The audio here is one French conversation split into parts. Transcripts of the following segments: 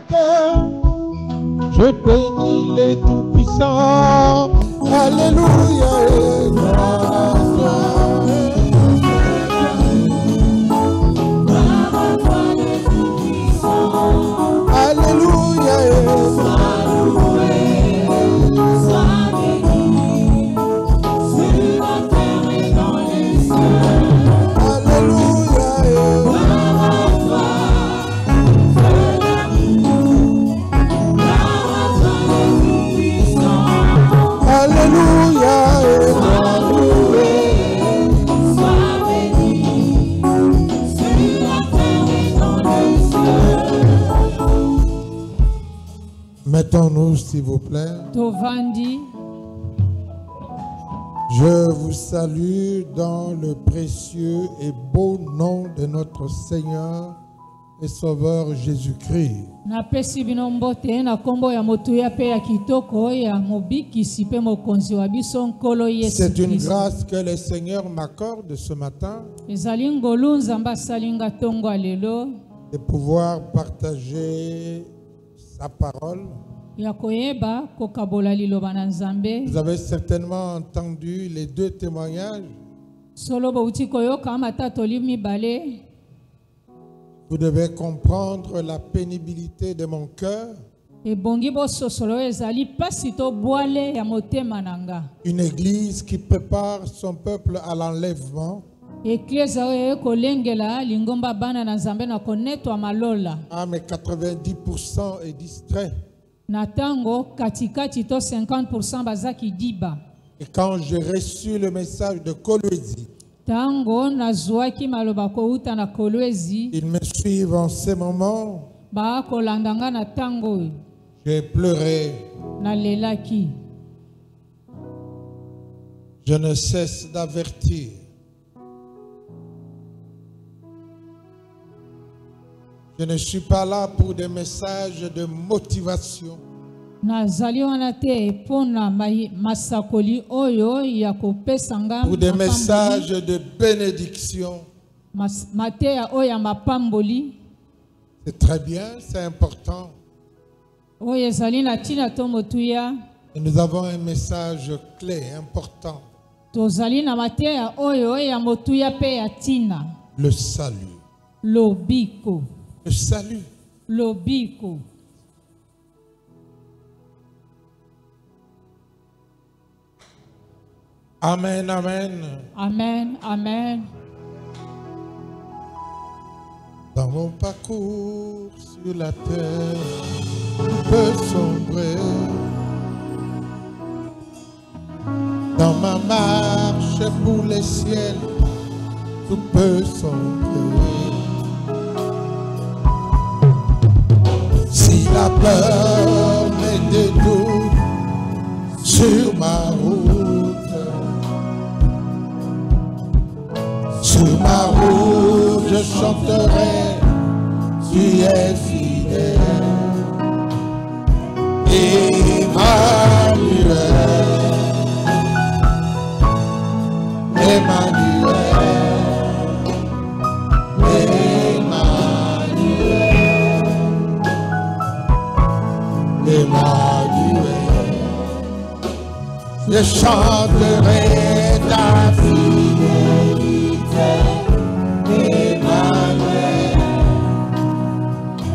cœur, je bénis les tout-puissants. Alléluia et gloire à toi. Alléluia et mettons-nous, s'il vous plaît. Je vous salue dans le précieux et beau nom de notre Seigneur et Sauveur Jésus-Christ. C'est une grâce que le Seigneur m'accorde ce matin de pouvoir partager sa parole. Vous avez certainement entendu les deux témoignages. Vous devez comprendre la pénibilité de mon cœur. Une église qui prépare son peuple à l'enlèvement. Ah, mais 90% est distrait. Et quand j'ai reçu le message de Kolwezi, ils me suivent en ces moments. J'ai pleuré. Je ne cesse d'avertir. Je ne suis pas là pour des messages de motivation. Pour des messages de bénédiction. C'est très bien, c'est important. Et nous avons un message clé, important. Le salut. Le salut. Amen, amen. Amen, amen. Dans mon parcours sur la terre, tout peut sombrer. Dans ma marche pour les ciels, tout peut sombrer. Si la peur met des doutes sur ma route, je chanterai, tu es fidèle. Emmanuel, je chanterai ta fidélité, Emmanuel.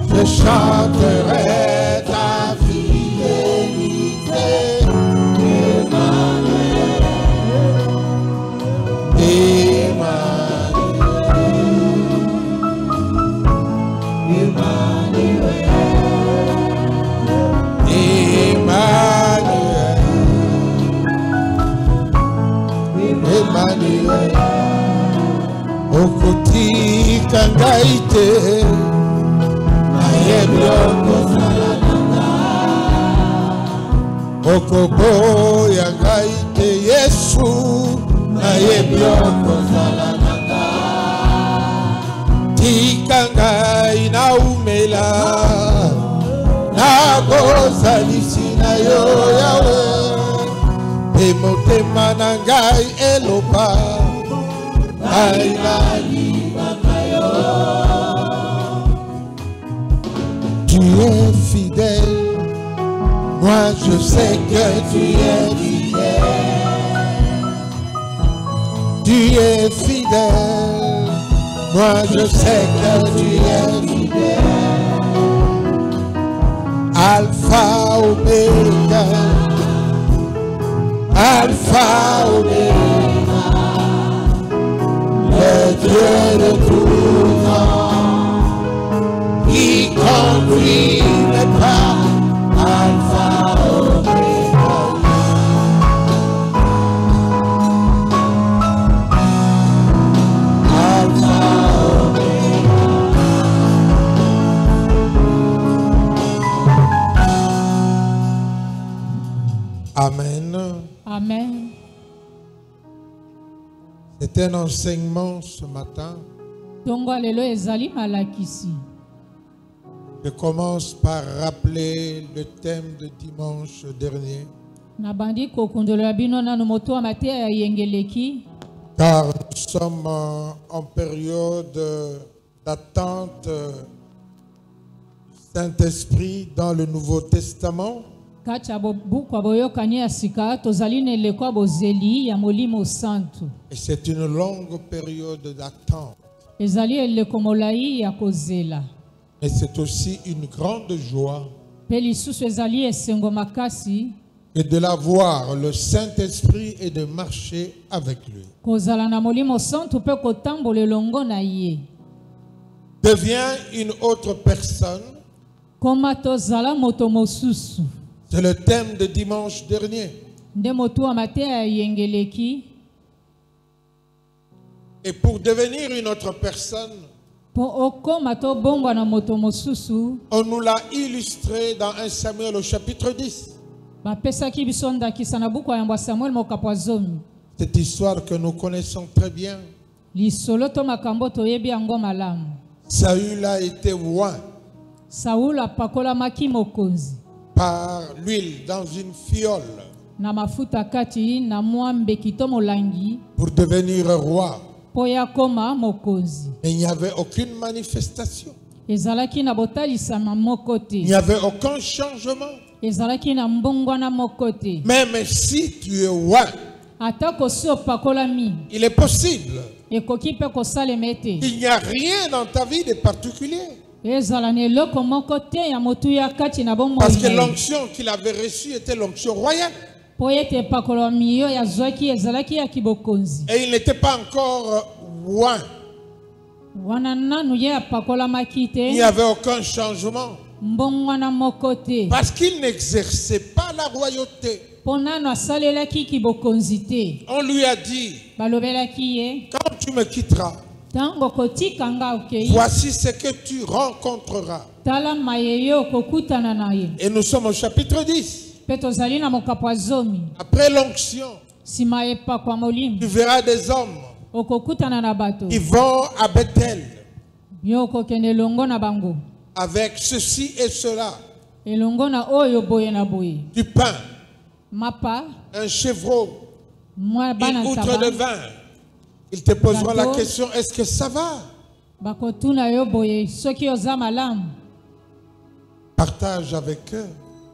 Je chanterai ta fidélité, Emmanuel. Emmanuel, okoti kangaite, nayebyoko salananga, okobo yangaite Yesu, nayebyoko salananga, tikangai na umela, na bozalisi na yo Yahweh. Motema nangai elopa aina libakayo. tu es fidèle. Moi je sais que tu es fidèle. Tu es fidèle. Moi je sais que tu es fidèle. Alpha Omega. Alpha Omega. Le Dieu de tout temps. Qui conduit mes pas. Alpha Omega. Alpha Omega. Amen. Amen. C'est un enseignement ce matin. Tongo lelo ezali malakisi. Je commence par rappeler le thème de dimanche dernier. Nabandi kokundola bino nanu moto amate ya yengeleki. Car nous sommes en période d'attente du Saint-Esprit dans le Nouveau Testament. Kacha buku aboyokani ya sika tozali na lekwa bozeli ya molimo santu. Et c'est une longue période d'attente. Ezali eleko molai ya kozela. Et c'est aussi une grande joie Pe lisusu ezali esengo makasi et de l'avoir, le Saint-Esprit, et de marcher avec lui. kozala na molimo santu pe kotambola elongo na ye. Devient une autre personne. Koma tozala moto mosusu. C'est le thème de dimanche dernier. Nde moto amate ya yengeleki. Et pour devenir une autre personne, Po okoma to bongwa na moto mosusu. on nous l'a illustré dans 1 Samuel au chapitre 10. Bapesaki biso ndakisa na buku ya Samuel mokapo zomi. Cette histoire que nous connaissons très bien. Lisolo to makambo toyebi yango malamu. Saül a été oint Saul apakola maki mokonzi. par l'huile dans une fiole Na mafuta kati na mwambe kito molangi. pour devenir roi. Poya koma mokonzi. Mais il n'y avait aucune manifestation. Ezalaki na botalisa na mokote. Il n'y avait aucun changement. Ezalaki na mbongwa na mokote. Même si tu es oint, Atako si opakola mi. il est possible. Ekoki pe kosalemete. Il n'y a rien dans ta vie de particulier. Ezala ne loko mokote ya motu ya kati na bomoi. Parce que l'onction qu'il avait reçue était l'onction royale. Poyete pakolo miyo ya zwaki ezalaki ya kibokonzi. Et il n'était pas encore oint. Wana nanu ye apakola makite. Il n'y avait aucun changement. Mbongwana mokote. Parce qu'il n'exerçait pas la royauté. Ponano asalelaki kibokonzi te. On lui a dit, Balobelaki ye. quand tu me quitteras, Tango kotika nga okei. voici ce que tu rencontreras. Tala mayeyo kokutana na ye. Et nous sommes au chapitre 10. Peto zali na mokapo zomi. Après l'onction, Sima epa kwa molimo. tu verras des hommes Okokutana na bato. qui vont à Bethel Yo kokende longo na bango. avec ceci et cela, Elongo na oyo boye na boye. du pain, Mapa. un chevreau, Mwa une bana outre taba. de vin. Ils te poseront la Gâteau. question, est-ce que ça va? Bakotuna yo boye. Soki oza malamu. Partage avec eux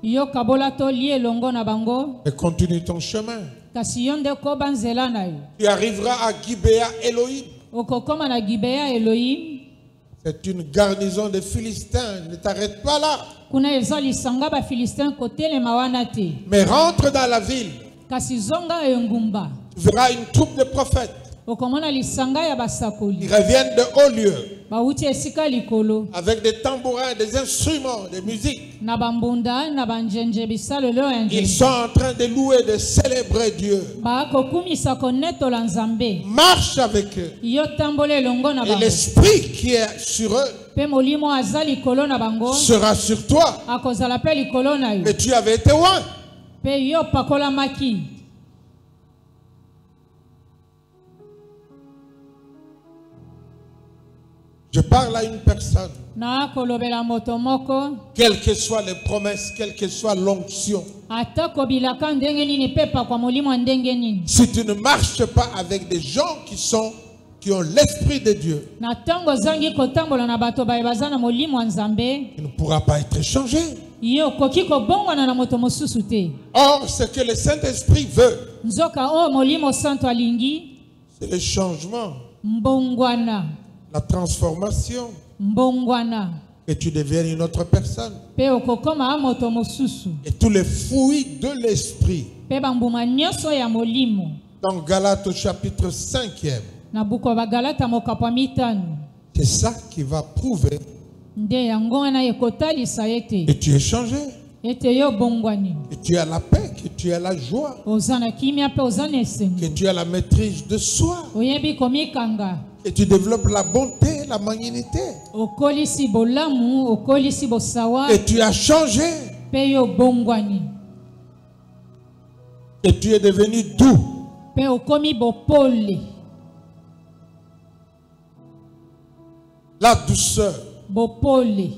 Yo kabola to lie longo na bango. et continue ton chemin. Kasi yo nde ko banzela na yo. Tu arriveras à Gibea Elohim. Okokoma na Gibea Elohim. C'est une garnison de Philistins. Ne t'arrête pas là. Kuna eza lisanga ba Filistin kotelema wana te. Mais rentre dans la ville. Kasi zonga engumba. Tu verras une troupe de prophètes. Okomona lisanga ya Ils basakoli. reviennent de hauts lieux Bauti esika likolo. avec des tambourins, des instruments, des musiques. Na bambunda na banjenje bisalo lo Ils enje. sont en train de louer, de célébrer Dieu. Ba kokumisa konetola nzambe. Marche avec eux. Yo tambole longo na Et bango. l'esprit qui est sur eux Pe molimo aza likolo na bango. sera sur toi. Akozala pe likolo na yo. Mais tu avais été oint. Pe yo pakola maki. Je parle à une personne. Na kolobela moto moko. Quelles que soient les promesses, quelle que soit l'onction. Atako bilaka ndenge nini pepa kwa molimo ndenge nini. Si tu ne marches pas avec des gens qui sont qui ont l'Esprit de Dieu, Na tango zangi kotambola na bato baza na molimo nzambe. il ne pourra pas être changé. Yo koki kobongwana na moto mosusu te. Or, ce que le Saint-Esprit veut, Nzoka o molimo santo alingi. c'est le changement, Mbongwana. la transformation, Mbongwana. que tu deviennes une autre personne. Pe okokoma moto mosusu. Et tous les fruits de l'Esprit. Pe bambuma nyonso ya molimo. Dans Galates au chapitre 5e, Na buku ba Galata mokapwa mitano. c'est ça qui va prouver Nde yango wana ekotalisa ete. que tu es changé, Ete yo bongwani. que tu as la paix, que tu as la joie, Ozana kimia pe ozana esengo. que tu as la maîtrise de soi, Oyebi komikanga. que tu développes la bonté, la magnanimité, Okolisi bolamu, okolisi bosawa. et tu as changé, Pe yo bongwani. et tu es devenu doux. Pe okomi bopole. La douceur Bopole.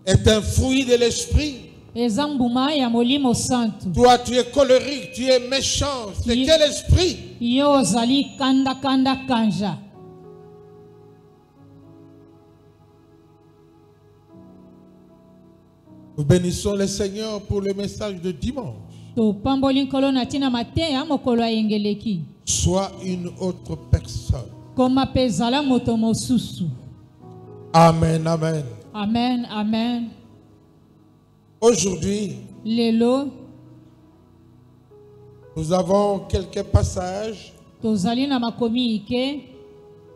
est un fruit de l'esprit. Ezambuma ya molimo santo. Toi, tu es colérique, tu es méchant. C'est quel esprit? Yo ozali kanda kanda kanja. Nous bénissons le Seigneur pour le message de dimanche. To pamboli nkolo na tina mateya mokolo ayengeleki. Sois une autre personne. Koma pezala moto mosusu. Amen, amen. Amen, amen. Aujourd'hui, Lelo, nous avons quelques passages. tozali na makomi ike.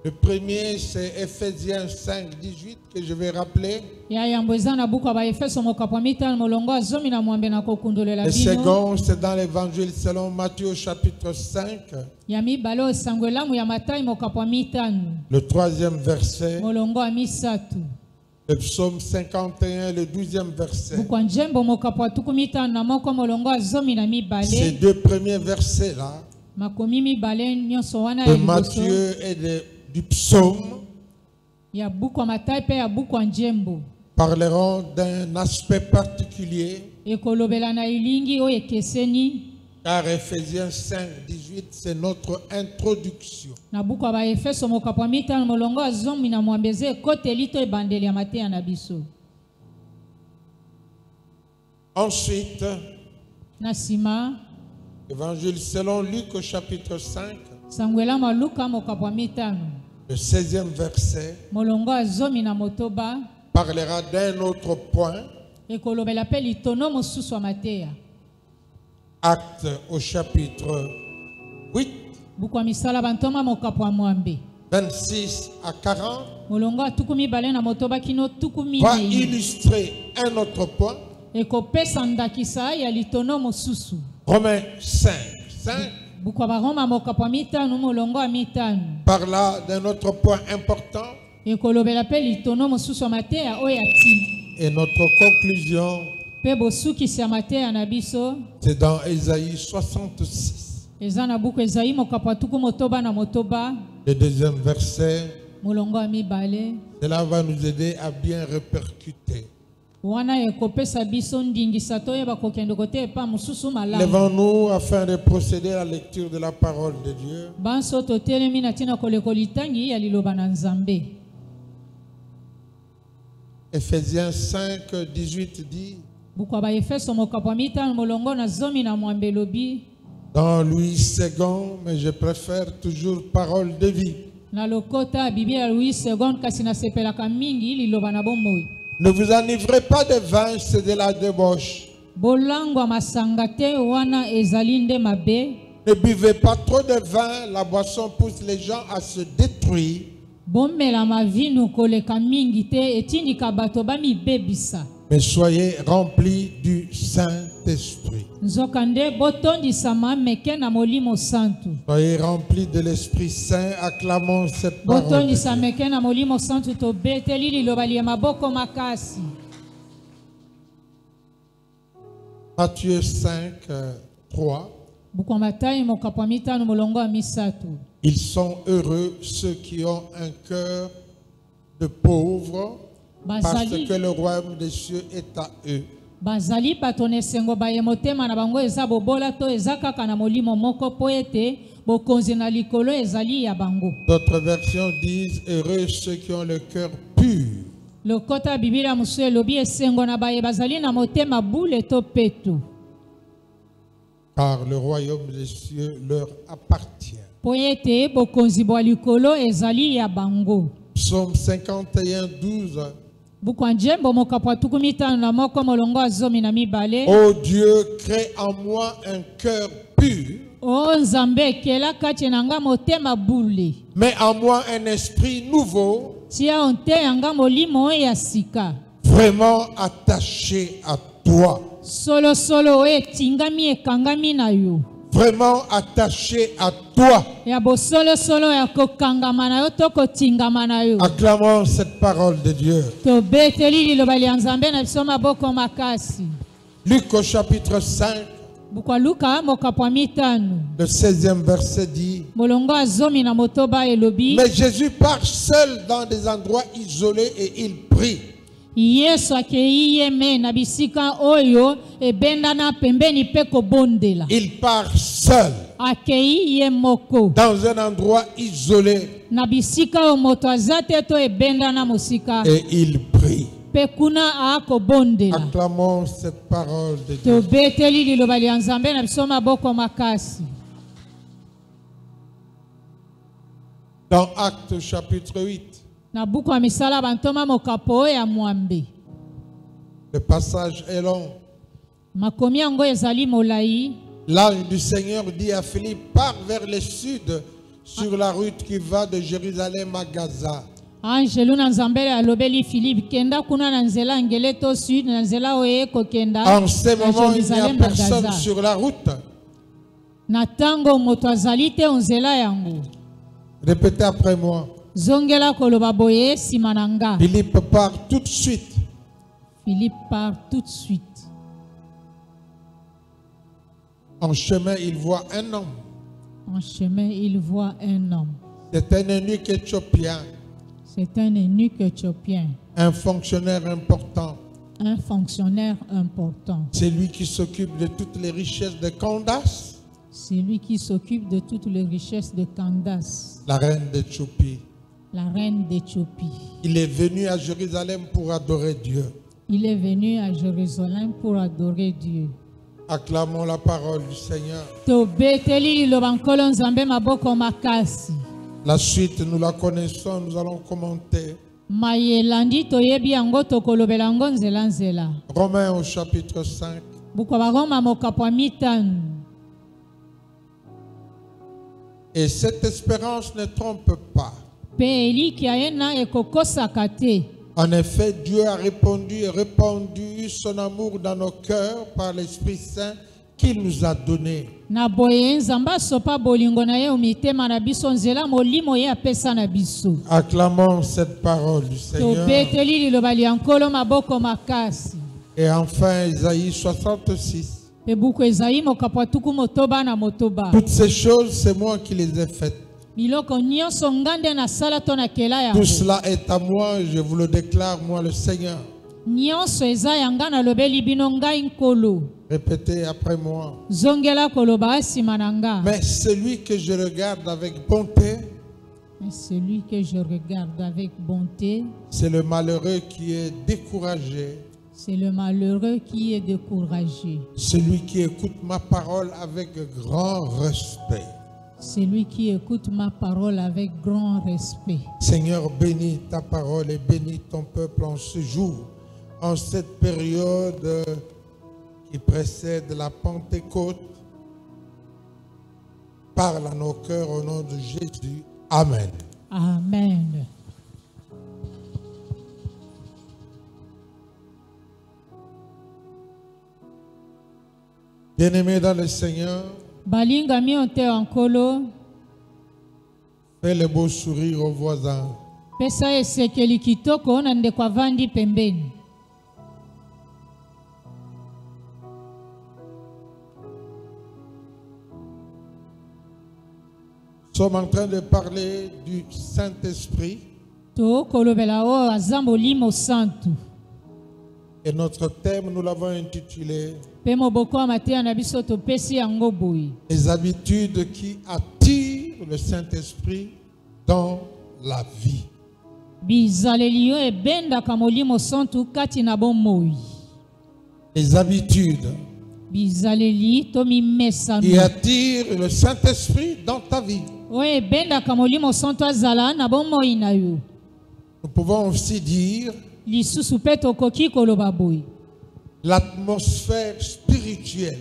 Le premier, c'est Ephésiens 5, 18, que je vais rappeler. Ya yambo eza na buku ba Efeso mokapwa mitano molongo azomi na mwambe na kokundolela Le bino. second, c'est dans l'évangile selon Matthieu chapitre 5. Ya mibale osango elamu ya Matayi mokapwa mitano. Le troisième verset. Molongo ya misatu. Le psaume 51, le 12e verset. Buku njembo mokapwa tuku mitano na moko molongo azomi na Ces mibale. deux premiers versets-là, Makomi mibale nyonso wana de ya liboso. Matthieu et du psaume, Ya buku ya Matayi pe ya buku ya njembo. parleront d'un aspect particulier, Ekolobela na ilingi oyo ekeseni. car Ephésiens 5, 18, c'est notre introduction. Na buku ya Efeso mokapwa mitano molongo azomi na mwambe eza ekoteli to ebandeli ya mateya na biso. Ensuite, Na nsima évangile selon Luc au chapitre 5, sango elamu ya Luka mokapwa mitano le 16e verset, molongo azomi na motoba parlera d'un autre point. ekolobela pe litono mosusu ya mateya. Actes au chapitre 8, buku ya misala bantoma mokapwa mwambe 26 à 40, molongo ya tuku mibale na motoba kino tuku va minei illustrer un autre point. ekopesa ndakisa ya litono mosusu. Romains 5, 5 buku ya baroma mokapwa mitano molongo ya mitano parla d'un autre point important. ekolobela pe litono mosusu ya mateya oyo ati. Et notre conclusion, Pe bosukisi ya mateya na biso c'est dans Ésaïe 66, eza na buku Ezayi mokapwa tuku motoba na motoba le deuxième verset. molongo ya mibale. Cela va nous aider à bien répercuter. Wana ekopesa biso ndingisa toyeba kokende kote epa mosusu malamu. Levons-nous afin de procéder à la lecture de la parole de Dieu. Banso totelemi na tina koleko litangi ya liloba na Nzambe. Ephésiens 5, 18 dit: Buku ya Efeso mokapwa mitano molongo na zomi na mwambe lobi. dans Louis II, mais je préfère toujours parole de vie. Na lokota ya Biblia ya Louis II kasi nasepelaka mingi liloba na bomoi. Ne vous enivrez pas de vin, c'est de la débauche. Bolangwa masanga te wana ezali nde mabe. Ne buvez pas trop de vin, la boisson pousse les gens à se détruire. Bomela mavinu koleka mingi te etindika bato bamibebisa. Mais soyez remplis du Saint-Esprit. Nzoka nde botondisama meke na molimo santu. Soyez remplis de l'Esprit Saint, acclamons cette parole. Botondisa meke na molimo santu tobeteli liloba ya maboko makasi. Matthieu 5, 3. Buku ya Matayi mokapwa mitano molongo ya misatu. Ils sont heureux ceux qui ont un cœur de pauvres, parce que le royaume des cieux est à eux. Bazali bato na esengo baye motema na bango eza bobola to eza kaka na molimo moko po ete bokonzi na likolo ezali ya bango. D'autres versions disent heureux ceux qui ont le cœur pur. Lokota Biblia musu elobi esengo na baye bazali na motema bule to peto. Car le royaume des cieux leur appartient. Poyete bokonzi bwa likolo ezali ya bango. Psaume 51, 12. Bukwanjembo mokapwa tukumitano na moko molongo azomi na mibale. Ô Dieu, crée en moi un cœur pur. O Nzambe kela kati na nga motema bule. Mets en moi un esprit nouveau. Tia onte yanga molimo ya sika. Vraiment attaché à toi. Solo solo tingami ekangami na yo. Vraiment attaché à toi. Ya bo solo solo ya kokangama na yo to kotingama na yo. Acclamons cette parole de Dieu. To beteli liloba lya Nzambe na biso maboko makasi. Luc au chapitre 5. Bukwa Luka mokapwa mitano. Le 16e verset dit. Molongo azomi na motoba elobi. Mais Jésus part seul dans des endroits isolés et il prie. Yesu akei yeme na bisika oyo ebenda na pembeni pe kobondela. Il part seul. Akei ye moko. Dans un endroit isolé. Na bisika o moto azate to ebenda na musika. Et il prie. Pe kuna akobondela. Acclamons cette parole de Dieu. To beteli liloba lya Nzambe na biso maboko makasi. Dans Actes chapitre 8. Na buku ya misala bantoma mokapo ya mwambe. Le passage est long. Makomi yango ezali molai. L'ange du Seigneur dit à Philippe, pars vers le sud sur la route qui va de Jérusalem à Gaza. Angelu na Nzambele alobeli Philippe kenda kuna na nzela ngele to sud na nzela oye kokenda. En ce moment, il n'y a personne sur la route. Na tango moto azali te nzela yango. Répétez après moi. Zongela koloba boye simananga. Philippe part tout de suite. Philippe part tout de suite. En chemin, il voit un homme. En chemin, il voit un homme. C'est un eunuque éthiopien. C'est un eunuque éthiopien. Un fonctionnaire important. Un fonctionnaire important. C'est lui qui s'occupe de toutes les richesses de Candace. C'est lui qui s'occupe de toutes les richesses de Candace. La reine d'Éthiopie. La reine d'Éthiopie. Il est venu à Jérusalem pour adorer Dieu. Il est venu à Jérusalem pour adorer Dieu. Acclamons la parole du Seigneur. La suite, nous la connaissons, nous allons commenter. Romains au chapitre 5. Et cette espérance ne trompe pas. En effet, Dieu a répandu son amour dans nos cœurs par l'Esprit Saint qu'il nous a donné. Acclamons cette parole du Seigneur. Et enfin, Isaïe 66. Toutes ces choses, c'est moi qui les ai faites. Tout cela est à moi, je vous le déclare, moi le Seigneur. Répétez après moi. Mais celui que je regarde avec bonté, c'est le malheureux qui est découragé. C'est le malheureux qui est découragé. Celui qui écoute ma parole avec grand respect. Celui qui écoute ma parole avec grand respect. Seigneur, bénis ta parole et bénis ton peuple en ce jour, en cette période qui précède la Pentecôte. Parle à nos cœurs au nom de Jésus. Amen. Amen. Bien-aimés dans le Seigneur, fais le beau sourire aux voisins. Nous sommes en train de parler du Saint-Esprit. Et notre thème, nous l'avons intitulé les habitudes qui attirent le Saint-Esprit dans la vie. Les habitudes qui attirent le Saint-Esprit dans ta vie. Nous pouvons aussi dire l'atmosphère spirituelle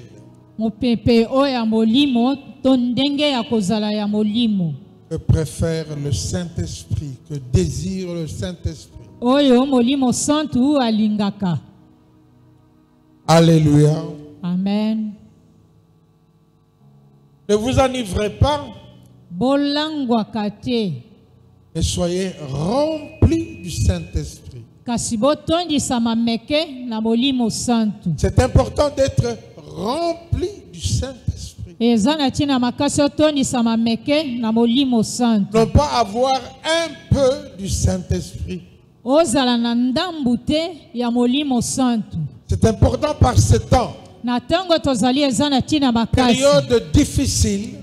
que préfère le Saint-Esprit, que désire le Saint-Esprit. Alléluia. Amen. Ne vous enivrez pas, mais soyez remplis du Saint-Esprit. C'est important d'être rempli du Saint-Esprit. Non pas avoir un peu du Saint-Esprit. C'est important par ce temps. Période difficile,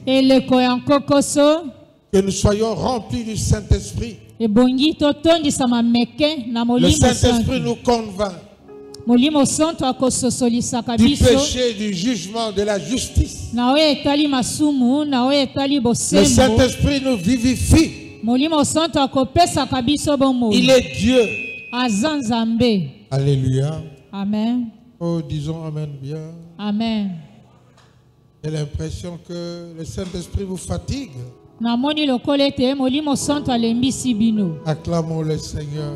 que nous soyons remplis du Saint-Esprit. Le Saint-Esprit nous convainc du péché, du jugement, de la justice. Le Saint-Esprit nous vivifie. Il est Dieu. Alléluia. Amen. Oh, disons Amen bien. Amen. J'ai l'impression que le Saint-Esprit vous fatigue. Acclamons le Seigneur.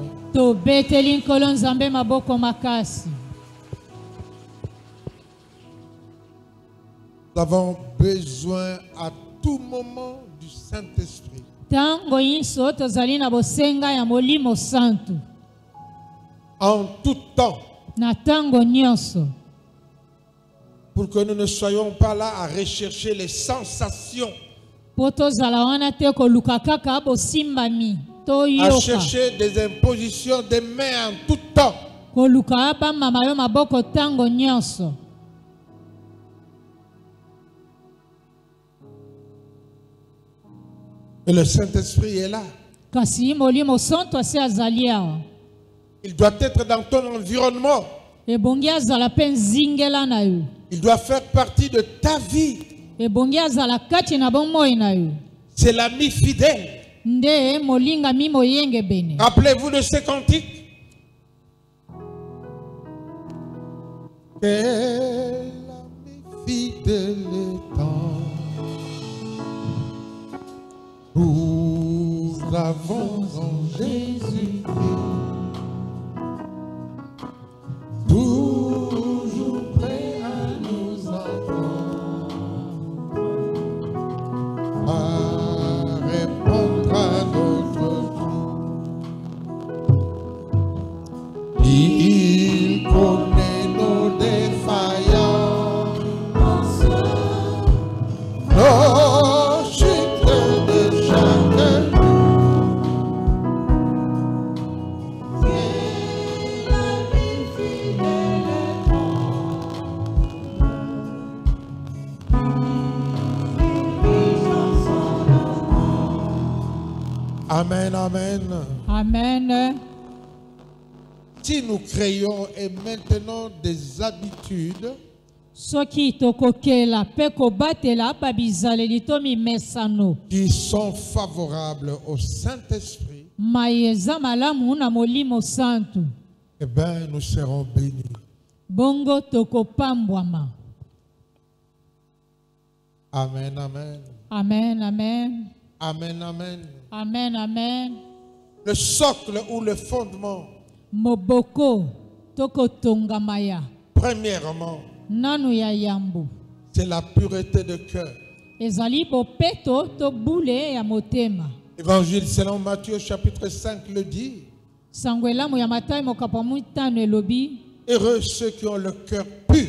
Nous avons besoin à tout moment du Saint-Esprit. En tout temps. Pour que nous ne soyons pas là à rechercher les sensations. À chercher des impositions des mains en tout temps. Et le Saint-Esprit est là. Il doit être dans ton environnement. Il doit faire partie de ta vie. C'est l'ami fidèle. Rappelez-vous de ce cantique. Quel ami fidèle étant, nous avons en Jésus-Christ, toujours prêt à nous entendre, à répondre à notre cri. Il connaît nos défaillances, nos chutes de chaque jour. C'est la vie fidèle. Amen, amen. Amen. Si nous créons et maintenons des habitudes qui sont favorables au Saint-Esprit, eh bien, nous serons bénis. Amen, amen. Amen, amen. Amen, amen. Amen, amen. Le socle ou le fondement, Moboko toko tongamaya. premièrement, Nanu ya yambu. c'est la pureté de cœur. Ezali bopeto to boule ya motema. Évangile selon Matthieu chapitre 5 le dit. Sangwela mu ya Matthieu mokapamutano elobi. Heureux ceux qui ont le cœur pur,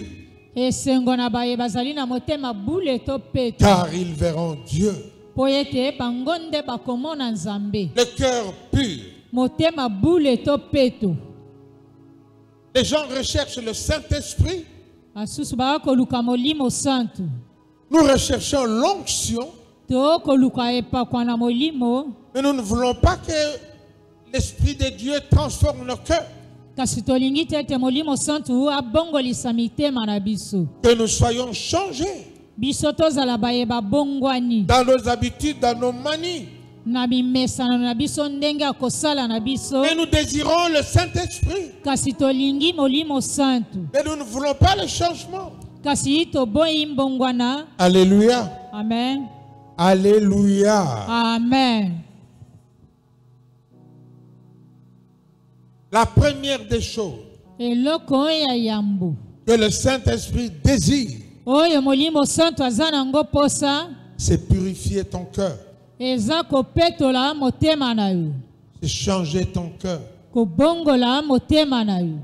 Esengona baye bazali na motema boule to peto. car ils verront Dieu. Poyete bangonde bakomona nzambe. Le cœur pur, Motema boule to peto. Les gens recherchent le Saint-Esprit. Asusu bakoluka molimo santu. Nous recherchons l'onction. Tokoluka epakwa na molimo. Mais nous ne voulons pas que l'Esprit de Dieu transforme nos cœurs. Kasi tolingi tete molimo santu abongolisa mitema na biso. Que nous soyons changés. Biso tozala bayeba bongwani. Dans nos habitudes, dans nos manies. Na bimesana na biso ndenge akosala na biso. Mais nous désirons le Saint-Esprit. Kasi tolingi molimo santu. Mais nous ne voulons pas le changement. Kasi toboyi mbongwana. Alléluia. Amen. Alléluia. Amen. La première des choses Eloko ya yambo. que le Saint-Esprit désire, Oyo molimo santu azana ngo posa. c'est purifier ton cœur. Eza kopetola motema na yo. C'est changer ton cœur. Kobongola motema na yo.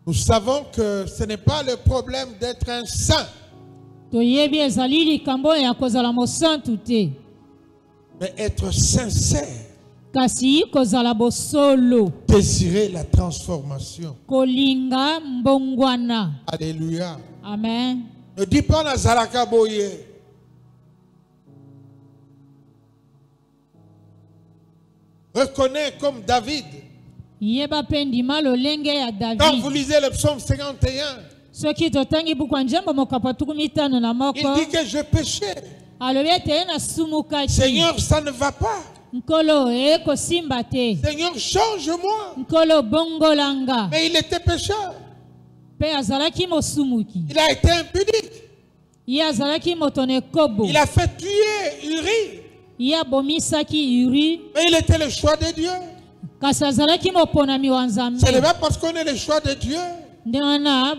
Nous savons que ce n'est pas le problème d'être un saint, Toyebi ezali likambo ya kozala mosantu te. mais être sincère, Kasi kozala bosolo. désirer la transformation. Kolinga mbongwana. Alléluia. Amen. Ne dis pas Nazaraka Boye. Reconnais comme David. Yeba pendima lolenge ya Quand vous David. lisez le psaume 51, Soki totangi bukwa njembo mokapatuku mitano na il moko. dit que je péchais. Alobi ete na sumukaki. Seigneur, ça ne va pas. Nkolo eko simba te. Seigneur, change-moi. Nkolo bongolanga. Mais il était pécheur. Pe azalaki mosumuki. Il a été impudique. Ye azalaki motone kobo. Il a fait tuer Uri. Ye abomisaki Uri. Mais il était le choix de Dieu. Kasi azalaki moponami wa Nzambe. Ce n'est pas parce qu'on est le choix de Dieu. Ndena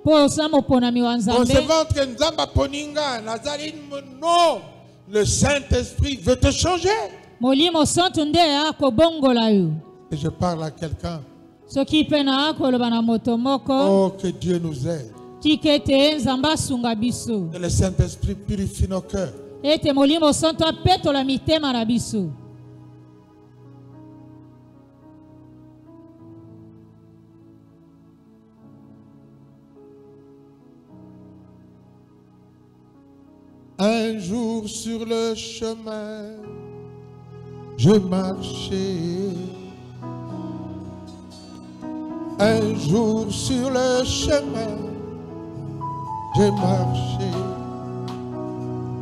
posa moponami wa On Nzambe. se vante que Nzamba Poninga, Nazarine, non. Le Saint-Esprit veut te changer. Molimo santu nde akobongola yo. Et je parle à quelqu'un. Soki pe na akoloba na moto moko. Oh, que Dieu nous aide. Tikete Nzambe asunga biso. Que le Saint-Esprit purifie nos cœurs. Ete molimo santu apetola mitema na biso. Un jour sur le chemin, je marchais. Un jour sur le chemin, je marchais.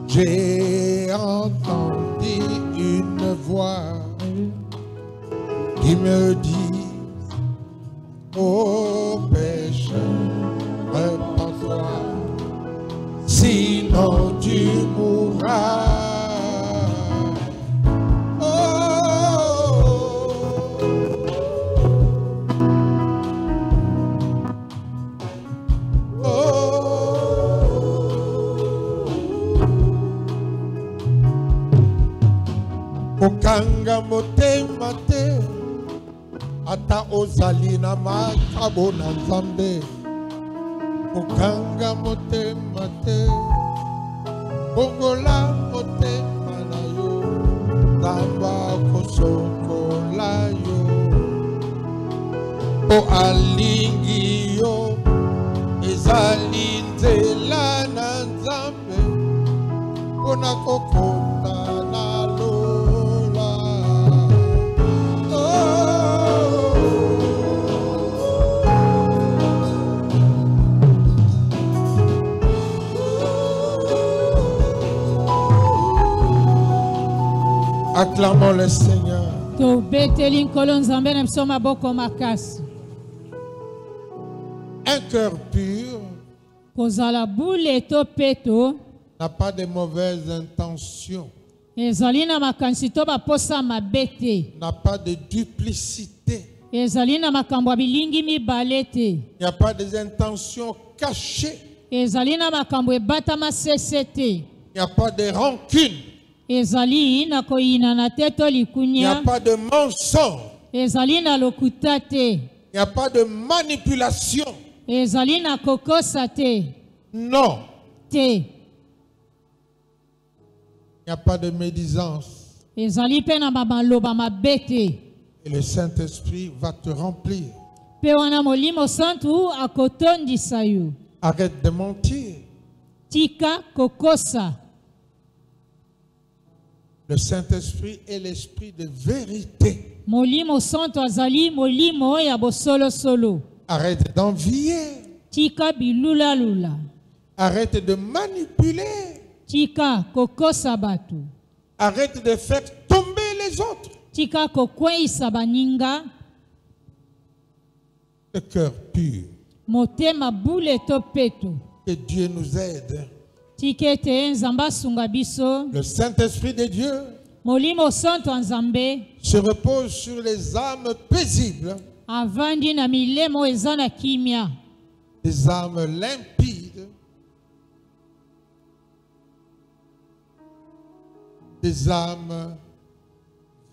J'ai entendu une voix qui me dit: ô pécheur, repens-toi, sinon tu mourras. Okanga motema te, ata ozali na makabo na Nzambe. Okanga motema te, bongola motema na yo, Nzamba kosokola yo. O alingi yo, ezali nzela na Nzambe, pona kokota na lola. Acclamons le Seigneur. Tobeteli nkolo Nzambe na biso maboko makasi. Un cœur pur Kozala bule to peto. n'a pas de mauvaises intentions, Ezali na makanisi to baposa mabe te. n'a pas de duplicité, Ezali na makambo ya bilingi mibale te. il n'y a pas des intentions cachées, Ezali na makambo ebatama sese te. il n'y a pas de rancune, Ezali na koyina na te to il n'y a likunya. pas de mensonge, Ezali na lokuta te. il n'y a pas de manipulation. Ezali na kokosa te. Non, Te. il n'y a pas de médisance. Ezali pe na mabaloba mabe te. Et le Saint-Esprit va te remplir. Pe wana Molimo Santu akotondisa yo. Arrête de mentir. Tika kokosa. Le Saint-Esprit est l'esprit de vérité. Molimo Santu azali molimo ya bosolo solo. Arrête d'envier. Tika bilula lula. Arrête de manipuler. Tika kokosa batu. Arrête de faire tomber les autres. Tika kokweisa baninga. Le cœur pur. Motema bule to peto. Que Dieu nous aide. Tikete nzamba sunga biso. Le Saint-Esprit de Dieu Molimo Santu nzambe se repose sur les âmes paisibles, avandi na milemo ezana kimia. des âmes limpides, des âmes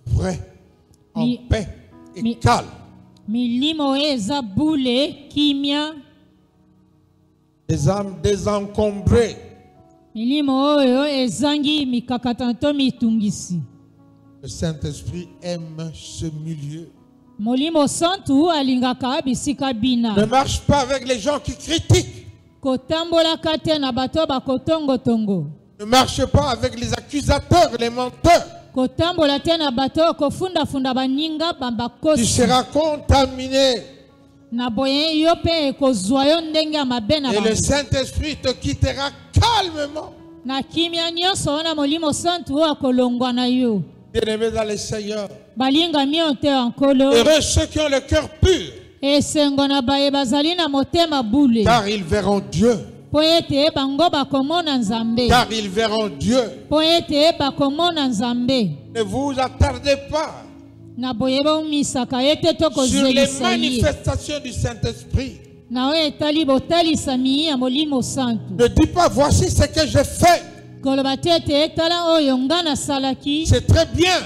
vraies, en paix et calme. Milimo eza bule kimia. Des âmes désencombrées. Milimo oyo ezangi mikakatanto mitungisi. Le Saint-Esprit aime ce milieu. Molimo Santu alingaka bisika bina. Ne marche pas avec les gens qui critiquent. Kotambola kate na bato bakotongo tongo. Ne marche pas avec les accusateurs, les menteurs. Kotambola te na bato kofunda funda baninga bambakosi. Tu seras contaminé. Na boye yo pe ekozwa yo ndenge ya mabe na Et le bango. Saint-Esprit te quittera calmement. Na kimia nyonso wana Molimo Santu akolongwa na yo. Bien-aimés dans le Seigneur, Balinga miote ankolo. heureux ceux qui ont le cœur pur, Esengo na baye bazali na motema bule. car ils verront Dieu. Po ete bango bakomona nzambe. Car ils verront Dieu. Po ete bakomona nzambe. Ne vous attardez pas Na boye baumisaka ete sur les tokozelisa ye. manifestations du Saint-Esprit. Na oyo etali botalisa miyi ya Molimo Santu. Ne dis pas voici ce que j'ai fait. Koloba te ete etala oyo nga nasalaki. C'est très bien.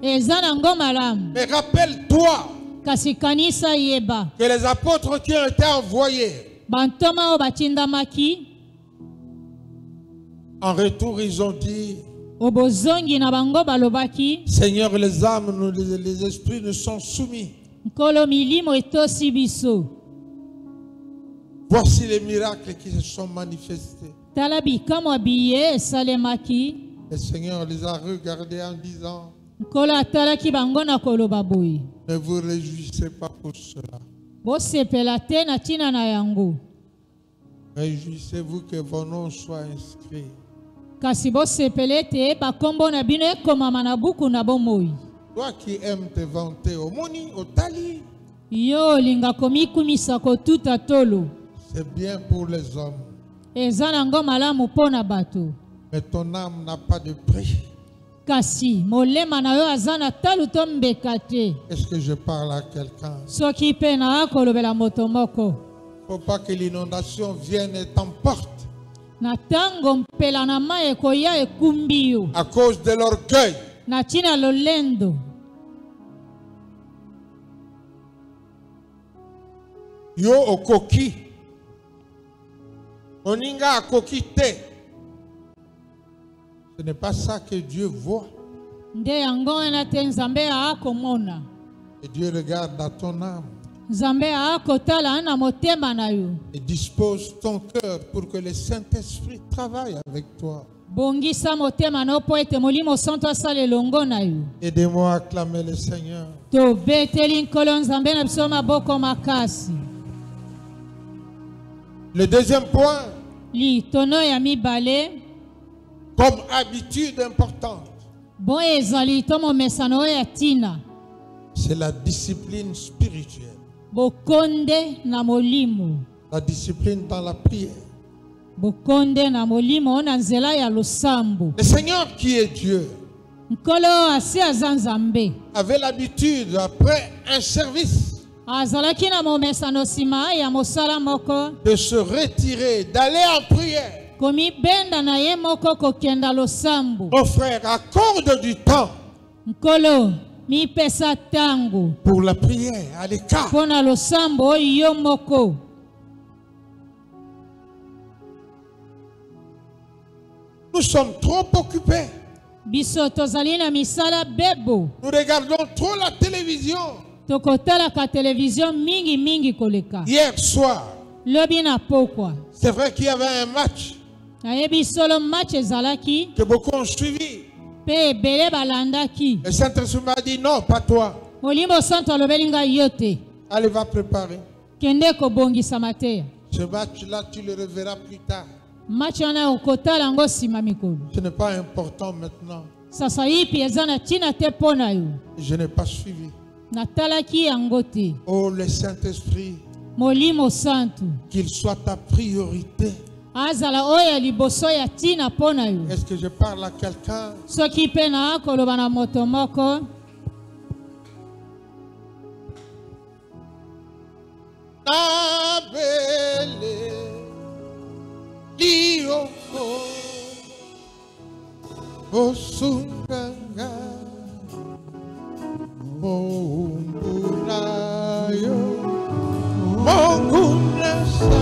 Eza nango malamu. Mais rappelle-toi Kasi kanisa yeba. que les apôtres qui ont été envoyés, Bantoma oyo batindamaki. en retour, ils ont dit, Obozongi na bango balobaki. Seigneur, les âmes, les esprits nous sont soumis. Nkolo milimo etosi biso. Voici les miracles qui se sont manifestés. Tala bikamwa biye esalemaki. Le Seigneur les a regardés en disant, Nkolo atalaki bango na koloba boye. ne vous réjouissez pas pour cela. Bosepela te na tina na yango. Réjouissez-vous que vos noms soient inscrits. Kasi bosepele te bakombo na bino ekomama na buku na bomoi. Toi qui aimes te vanter au moni, au tali, Yo linga komikumisa kotuta tolo. c'est bien pour les hommes. Eza nango malamu pona bato. Mais ton âme n'a pas de prix. Kasi molema na yo azana talu to mbeka te. Est-ce que je parle à quelqu'un? Soki pe na akolobela moto moko. Il ne faut pas que l'inondation vienne et t'emporte Na tango mpela na mai ekoya ekumbi yo. à cause de l'orgueil. Na tina lolendo. Yo okoki. Oninga akoki te. Ce n'est pas ça que Dieu voit. Nde yango wana te nzambe akomona. Et Dieu regarde à ton âme Nzambe akotala na motema na yo. et dispose ton cœur pour que le Saint-Esprit travaille avec toi. Bongisa motema no po ete Molimo Santu asala elongo na yo. Aidez-moi à acclamer le Seigneur. Tobeteli nkolo nzambe na biso maboko makasi. Le deuxième point, Litono ya mibale. comme habitude importante, Bon ezali tomo mesano ya tina. c'est la discipline spirituelle. Bokonde na molimo. La discipline dans la prière. Bokonde na molimo na nzela ya losambo. Le Seigneur qui est Dieu Nkolo asi aza nzambe. avait l'habitude, après un service, Azalaki na momesano sima ya mosala moko. de se retirer, d'aller en prière. Komi benda na ye moko kokenda losambo. Mon frère, accorde du temps Nkolo mi pesa tango. pour la prière à l'écart. Pona losambo yo moko. Nous sommes trop occupés. Biso tozali na misala bebo. Nous regardons trop la télévision. Tokotala ka télévision mingi koleka. Hier soir, Lobi na pokwa. c'est vrai qu'il y avait un match Ayebi solo match ezalaki. que beaucoup ont suivi. Pe bele balandaki. Le Saint-Esprit m'a dit non, pas toi. Molimo santo alobelinga yote. Allez, va préparer. Kende kobongisa mateya. Ce match-là, tu le reverras plus tard. Match wana okotala ngo sima mikolo. Ce n'est pas important maintenant. Sasa ipi ezana tina te pona yo. Je n'ai pas suivi. Natalaki yango te. Oh, le Saint-Esprit, Molimo santo. qu'il soit ta priorité. Azala oya liboso ya tina pona yo. Est-ce que je parle à quelqu'un? Soki pe na koloba na moto moko. Abele lioko osunganga mombulayo mongunasa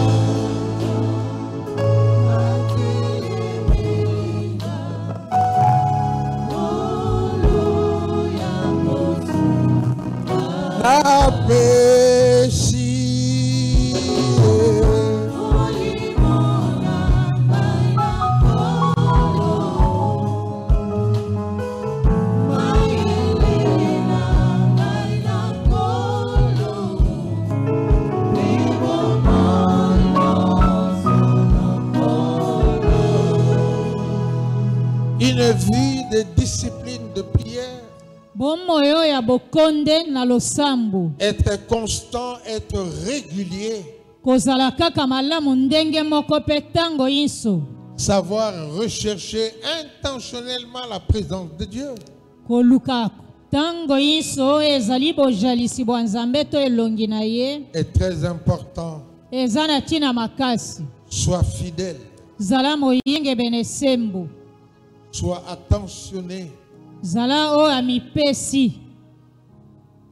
Apesi une vie de discipline, de prière. Bomoyo ya bokonde na losambo. Être constant, être régulier. Kozala kaka malamu ndenge moko pe tango inso. Savoir rechercher intentionnellement la présence de Dieu. Koluka tango inso ezali bojalisi bwa nzambe to elongi na ye. Est très important. Ezana tina makasi. Sois fidèle. Zala moyenge benesembo. Sois attentionné. Zala o amipesi.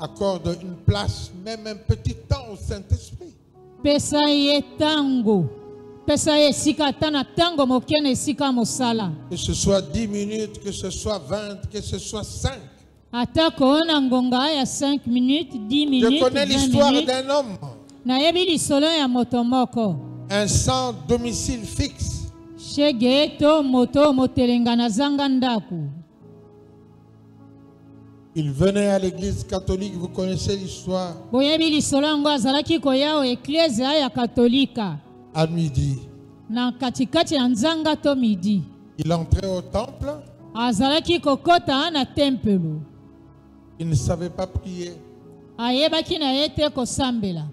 Accorde une place, même un petit temps au Saint-Esprit. Pesa ye tango. Pesa ye sika tana tango mokene sika mosala. Que ce soit 10 minutes, que ce soit 20, que ce soit 5. Atako ona ngonga ya 5 minutes, 10 minutes. Je connais 20 l'histoire minutes. d'un homme. Na yebi lisolo ya motomoko. Un sans domicile fixe. Shege to moto motelenga na zanga ndaku. Il venait à l'église catholique, vous connaissez l'histoire. Boyebi lisolo yango azalaki koya o eklezia ya katolika. À midi, Na katikati ya nzanga to midi. il entrait au temple. Azalaki kokota na tempelo. Il ne savait pas prier, Ayebaki na ye te kosambela.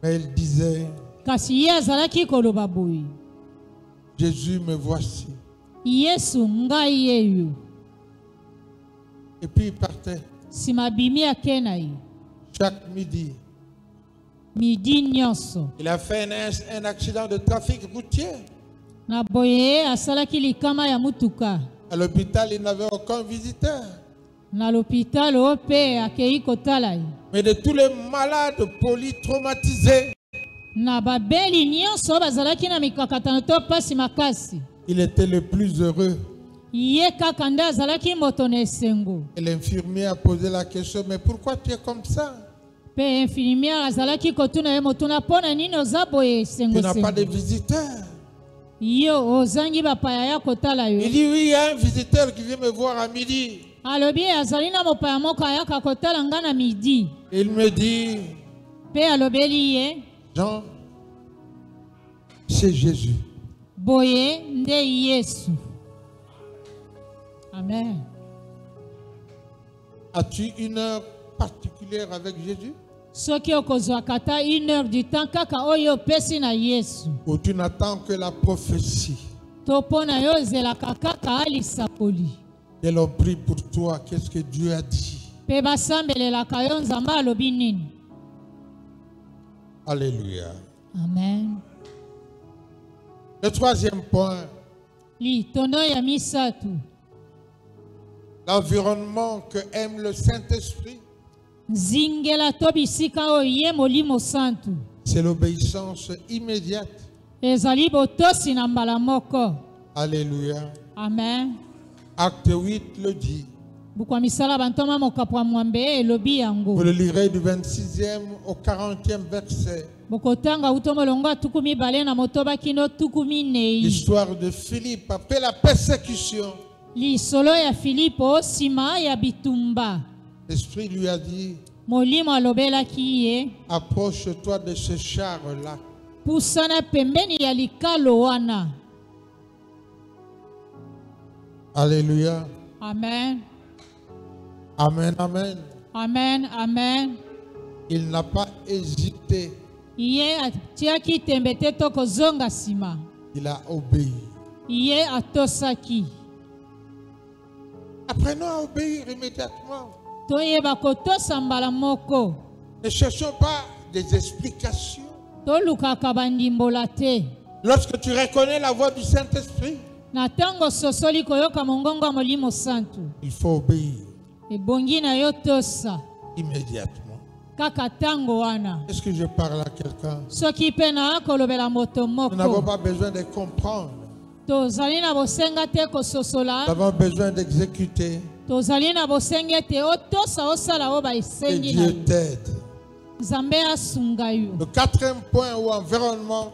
mais il disait, Kasi ye azalaki koloba boye. Jésus, me voici. Yesu ngai yeyo. Et puis il partait Sima bimi akena ye. chaque midi. Midi nyonso. Il a fait un accident de trafic routier. Na boye asalaki likama ya mutuka. À l'hôpital, il n'avait aucun visiteur. Na l'hôpital ope akei kotala ye. Mais de tous les malades polytraumatisés, Na babeli nyonso bazalaki na mikakatano to pasi makasi. il était le plus heureux. Ye kaka nde azalaki moto na esengo. Et l'infirmier a posé la question, mais pourquoi tu es comme ça? Pe infirmière azalaki kotuna ye motuna pona nini oza boye Tu esengo n'as pas de sengo. visiteur. Yo ozangi bapaya ya kotala yo. Il dit, oui, il y a un visiteur qui vient me voir à midi. Alobi azali na mopaya moko ayaka kotala nga na midi. Il me dit, Pe alobeli ye Jean, c'est Jésus. boye nde Yesu. Amen. As-tu une heure particulière avec Jésus? Soki okozwa kata 1 heure du temps kaka oyo pesi na Yesu. Ou tu n'attends que la prophétie? To pona yo zelaka kaka alisapoli. Et l'on prie pour toi. Qu'est-ce que Dieu a dit? Pe basambelelaka yo nzambe alobi nini. Alléluia. Amen. Le troisième point, Litondo ya misatu. l'environnement que aime le Saint-Esprit, Nzingela to bisika oyo ye molimo santu. c'est l'obéissance immédiate. Ezali botosi na mbala moko. Alléluia. Amen. Acte 8 le dit. Vous le lirez du 26e au 40e verset. L'histoire de Philippe après la persécution. L'Esprit lui a dit, approche-toi de ce char-là. Alléluia. Amen. Amen, amen. Amen, amen. Il n'a pas hésité. Il a obéi. Apprenons à obéir immédiatement. Ne cherchons pas des explications. Lorsque tu reconnais la voix du Saint-Esprit, il faut obéir immédiatement. Est-ce que je parle à quelqu'un? Nous n'avons pas besoin de comprendre. Nous avons besoin d'exécuter. Que Dieu t'aide. Le quatrième point ou environnement,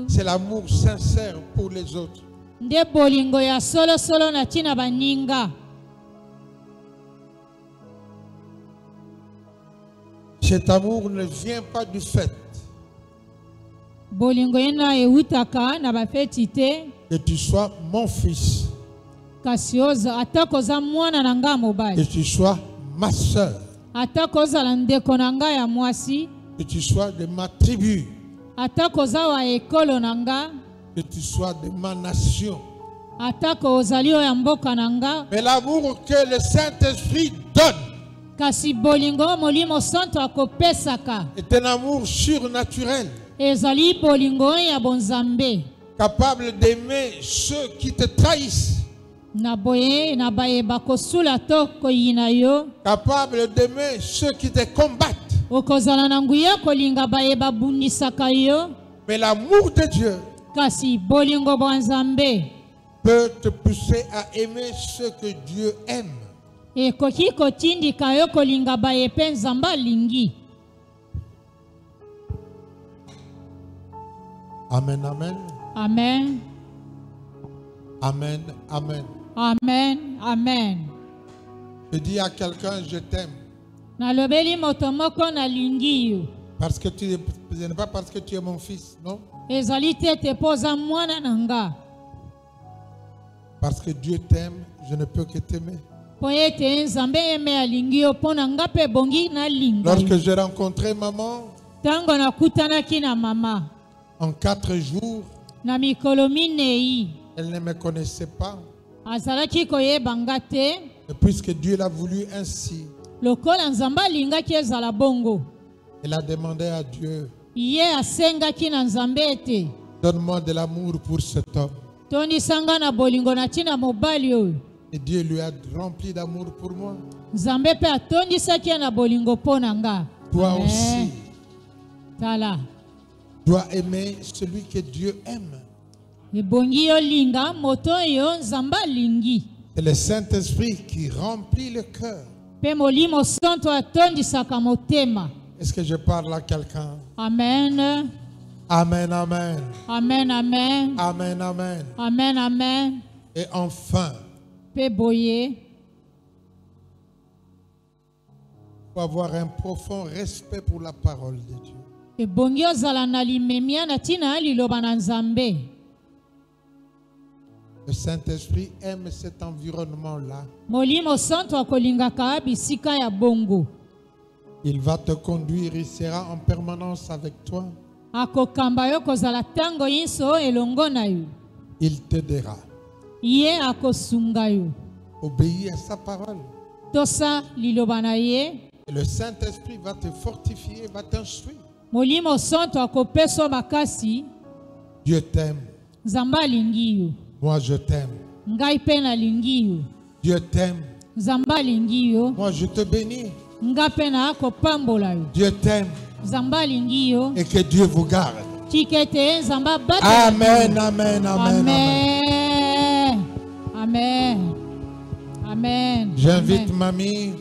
c'est l'amour sincère pour les autres. Cet amour ne vient pas du fait que tu sois mon fils, que tu sois ma soeur, que tu sois de ma tribu, que tu sois de ma nation. Mais l'amour que le Saint-Esprit donne est un amour surnaturel, capable d'aimer ceux qui te trahissent, capable d'aimer ceux qui te combattent. Mais l'amour de Dieu peut te pousser à aimer ceux que Dieu aime. Amen, amen. Amen. Amen, amen. Amen, amen. Je dis à quelqu'un, je t'aime. Parce que tu n'est pas parce que tu es mon fils, non? Parce que Dieu t'aime, je ne peux que t'aimer. Lorsque j'ai rencontré maman, en 4 jours, elle ne me connaissait pas. Et puisque Dieu l'a voulu ainsi, elle a demandé à Dieu, donne-moi de l'amour pour cet homme. Et Dieu lui a rempli d'amour pour moi. Toi aussi, dois aimer celui que Dieu aime. C'est le Saint-Esprit qui remplit le cœur. Est-ce que je parle à quelqu'un? Amen. Amen, amen. Amen, amen. Amen, amen. Amen, amen. Et enfin, il faut avoir un profond respect pour la parole de Dieu. Le Saint-Esprit aime cet environnement-là. Il va te conduire, il sera en permanence avec toi. Il t'aidera. Obéis à sa parole. Et le Saint-Esprit va te fortifier, va t'instruire. Dieu t'aime. Moi je t'aime. Dieu t'aime. Moi je te bénis. Dieu t'aime. Et que Dieu vous garde. Amen, amen, amen, amen. Amen. Amen. J'invite Mamie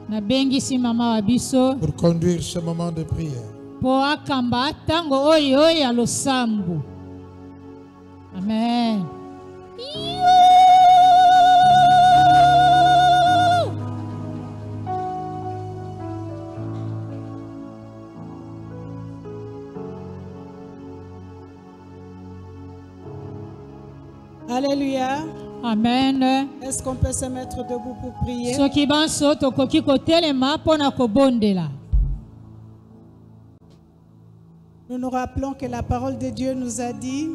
Nabengisi mama wa biso pour conduire ce moment de prière. po akamba tango oyo ya losambo. Amen. Alléluia. Amen. Est-ce qu'on peut se mettre debout pour prier? Soki banso tokoki kotelema pona kobondela. Nous nous rappelons que la parole de Dieu nous a dit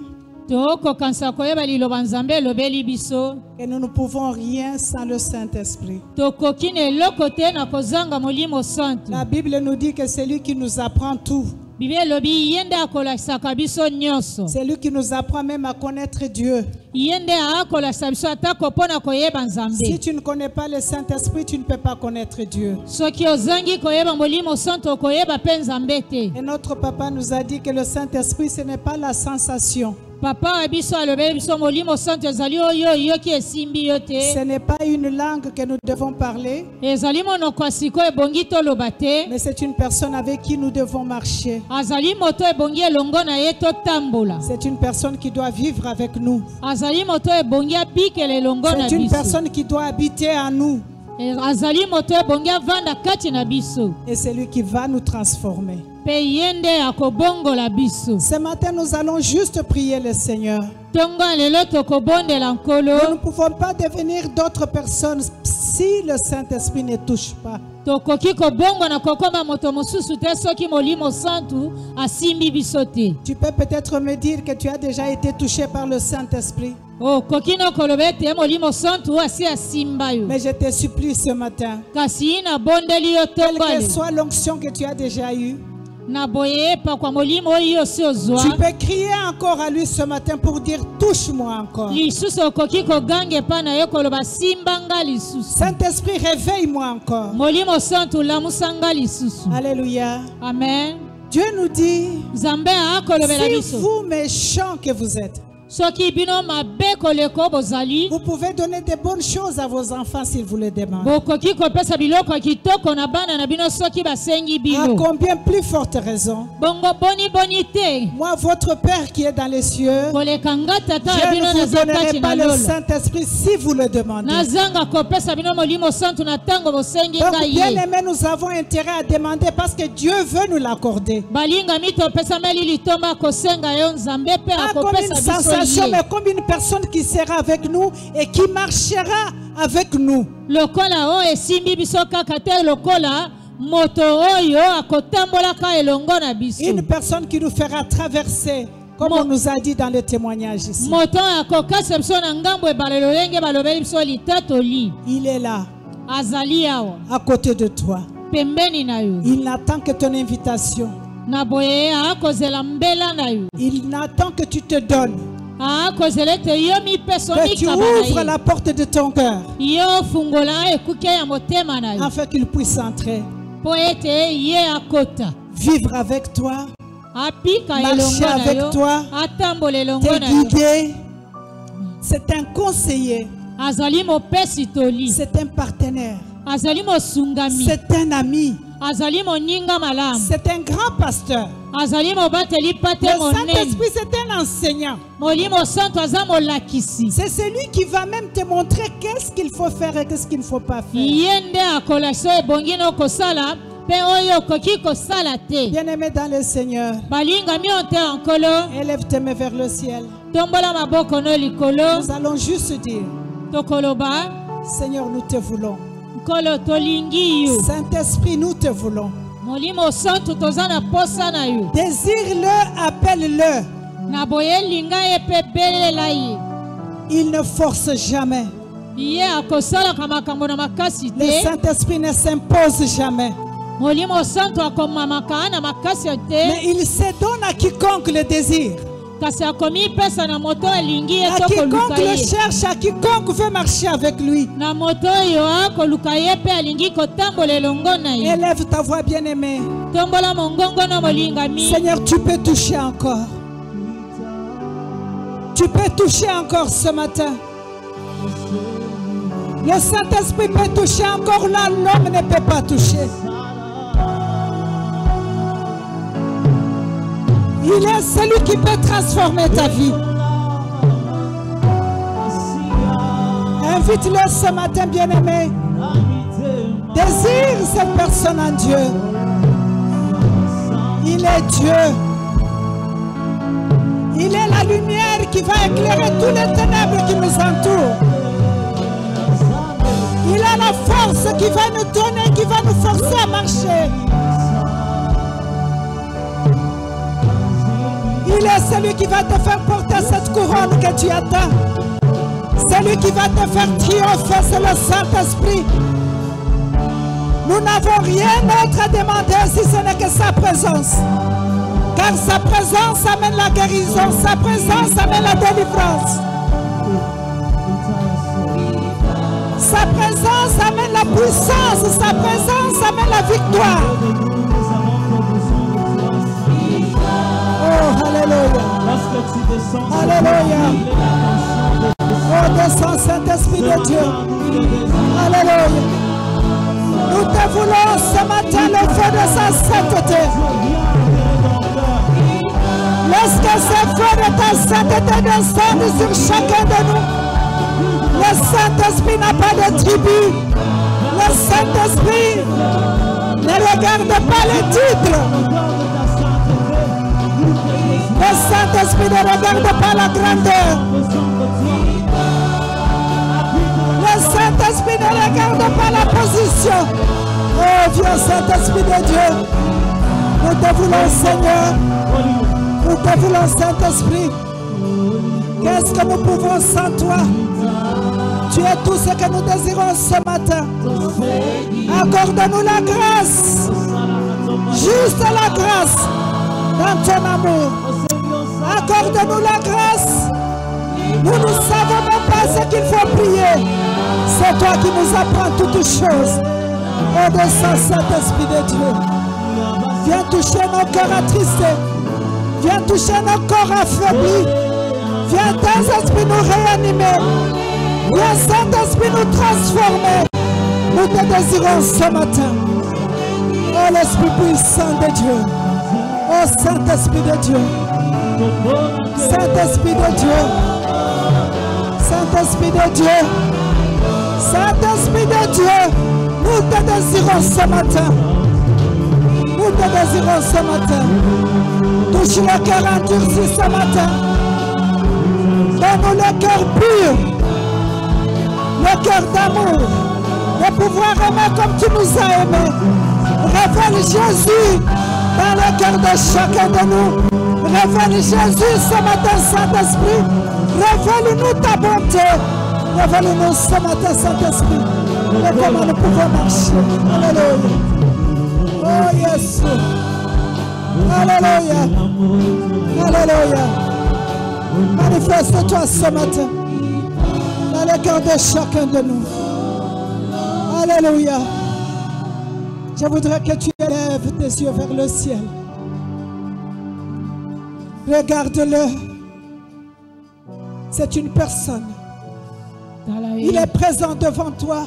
Tokokanisa koyeba liloba Nzambe elobeli biso que nous ne pouvons rien sans le Saint-Esprit. tokoki na eloko te na kozanga Molimo Santu. La Bible nous dit que c'est lui qui nous apprend tout. Biblia elobi yende akolakisaka biso nyonso. C'est lui qui nous apprend même à connaître Dieu. Yende akolakisa biso atako mpona koyeba Nzambe. Si tu ne connais pas le Saint-Esprit, tu ne peux pas connaître Dieu. Soki ozangi koyeba Molimo Santu okoyeba pe Nzambe te. Et notre papa nous a dit que le Saint-Esprit, ce n'est pas la sensation. Papa wa biso alobeli biso Molimo Santu ezali oyo yoki esimbi yo te. Ce n'est pas une langue que nous devons parler, Ezali monoko ya sikoyo ebongi toloba te. mais c'est une personne avec qui nous devons marcher. Azali moto ebongi elongo na ye totambola. C'est une personne qui doit vivre avec nous. Azali moto ebongi abikela elongo na C'est une biso. personne qui doit habiter en nous. Azali moto ebongi avanda kati na biso. Et c'est lui qui va nous transformer. Pe yende akobongola biso. Ce matin, nous allons juste prier le Seigneur. Tongo lelo tokobondela nkolo. Nous ne pouvons pas devenir d'autres personnes si le Saint-Esprit ne touche pas. Tokoki kobongo na kokoma moto mosusu te soki Molimo Santu asimbi biso te. Tu peux peut-être me dire que tu as déjà été touché par le Saint-Esprit. Oh, koki no kolobe te Molimo Santu asi asimba yo. Mais je te supplie ce matin, Kasi na bondeli yo quelle tongo que le. soit l'onction que tu as déjà eue, Na boye pa kwa Molimo oyo si ozwa. tu peux crier encore à lui ce matin pour dire touche-moi encore. Lisusu okoki kogange pa na yo koloba simbanga lisusu. Saint-Esprit, réveille-moi encore. Molimo Santu lamusanga lisusu. Alléluia. Amen. Dieu nous dit, Nzambe akolobela si biso. vous méchants que vous êtes, Soki bino mabe koleko bozali. vous pouvez donner de bonnes choses à vos enfants s'ils vous le demandent. Bokoki kopesa biloko kitoko na bana na bino soki basengi À bino. combien plus forte raison, Bongo boni te. moi, votre Père qui est dans les cieux, Koleka nga tata je ya bino ne vous naza donnerai kati pas na le lola. Saint-Esprit si vous le demandez. Nazanga kopesa bino Molimo Santu na tango bosengi Donc, ngai bien ye. aimé, nous avons intérêt à demander parce que Dieu veut nous l'accorder. Balinga mito pesa meli litomba kosenga yo Nzambe pe Pas comme une akopesa biso sensation, ye. mais comme une personne qui sera avec nous et qui marchera avec nous. Lokola o esimbi biso kaka te lokola moto oyo akotambolaka elongo na biso. Une personne qui nous fera traverser, comme on nous a dit dans le témoignage ici. Moto akokasa biso na ngambo ebale lolenge balobeli biso litatoli. Il est là, Azali awa à côté de toi. pembeni na yo. Il n'attend que ton invitation. Na boye akozela mbela na yo. Il n'attend que tu te donnes, Akozela ete yo mipeso que tu mikaba ouvres na la ye. porte de ton cœur Yo fungola ekuke ya motema na yo. afin qu'il puisse entrer, Po ete ye akota. vivre avec toi, Apika marcher elongo na avec yo. toi, Atambola elongo te na yo. guider. C'est un conseiller, Azali mopesi toli. c'est un partenaire, Azali mosungami. c'est un ami, Azali moninga malamu. c'est un grand pasteur. Azali mobateli pate Le monene. Saint-Esprit, c'est un enseignant. Molimo Santu aza molakisi. C'est celui qui va même te montrer qu'est-ce qu'il faut faire et qu'est-ce qu'il ne faut pas faire. Yende akolakisa ebongi na kosala pe oyo okoki kosala te. Bien-aimé dans le Seigneur, Balinga mio te ankolo. élève tes mains vers le ciel. Tombola maboko no likolo. Nous allons juste dire, Tokoloba. Seigneur, nous te voulons. Nkolo tolingi yo. Saint-Esprit, nous te voulons. Molimo Santu toza na posa na yo. Désire-le, appelle-le. Na boye linga ye pe belela ye. Il ne force jamais. Ye akosalaka makambo na makasi Le te. Saint-Esprit ne s'impose jamais. Molimo Santu akomamaka na makasi te. Mais il se donne à quiconque le désire. Kasi akomi pesa na moto elingi ye À to quiconque koluka le ye. cherche, à quiconque veut marcher avec lui. Na moto oyo akoluka ye pe alingi kotambola elongo na ye. Élève ta voix, bien-aimée. Tombola mongongo na molingami. Seigneur, tu peux toucher encore. Tu peux toucher encore ce matin. Le Saint-Esprit peut toucher encore là, l'homme ne peut pas toucher. Il est celui qui peut transformer ta vie. Invite-le ce matin, bien-aimé. Désire cette personne en Dieu. Il est Dieu. Il est la lumière qui va éclairer tous les ténèbres qui nous entourent. Il a la force qui va nous donner, qui va nous forcer à marcher. Il est celui qui va te faire porter cette couronne que tu attends. Celui qui va te faire triompher, c'est le Saint-Esprit. Nous n'avons rien d'autre à demander si ce n'est que sa présence. Car sa présence amène la guérison, sa présence amène la délivrance. Sa présence amène la puissance, sa présence amène la victoire. Oh, alléluia. Alléluia. Oh, descends, Saint-Esprit de Dieu. Alléluia. Nous te voulons ce matin le feu de sa sainteté. Lorsque ce feu de ta sainteté descend sur chacun de nous, le Saint-Esprit n'a pas de tribu. Le Saint-Esprit ne regarde pas les titres. Le Saint-Esprit ne regarde pas la grandeur. Le Saint-Esprit ne regarde pas la position. Oh, viens Saint-Esprit de Dieu. Nous te voulons, Seigneur. Nous te voulons, Saint-Esprit. Qu'est-ce que nous pouvons sans toi? Tu es tout ce que nous désirons ce matin. Accorde-nous la grâce. Juste la grâce dans ton amour. Accorde-nous la grâce. Nous ne savons même pas ce qu'il faut prier. C'est toi qui nous apprends toutes choses. Oh, descends, Saint-Esprit de Dieu. Viens toucher nos cœurs attristés. Viens toucher nos corps affaiblis. Viens, Saint-Esprit, nous réanimer. Viens, Saint-Esprit, nous transformer. Nous te désirons ce matin. Oh, l'Esprit puissant de Dieu. Oh, Saint-Esprit de Dieu. Saint-Esprit de Dieu. Saint-Esprit de Dieu. Saint-Esprit de Dieu. Nous te désirons ce matin. Nous te désirons ce matin. Touche le cœur endurci ce matin. Donne-nous le cœur pur. Le cœur d'amour. De pouvoir aimer comme tu nous as aimés. Révèle Jésus dans le cœur de chacun de nous. Révèle Jésus ce matin, Saint-Esprit. Révèle-nous ta bonté. Révèle-nous ce matin, Saint-Esprit. Et comment nous pouvons marcher. Alléluia. Oh, yes. Alléluia. Alléluia. Manifeste-toi ce matin dans le cœur de chacun de nous. Alléluia. Je voudrais que tu élèves tes yeux vers le ciel. Regarde-le. C'est une personne. Il est présent devant toi.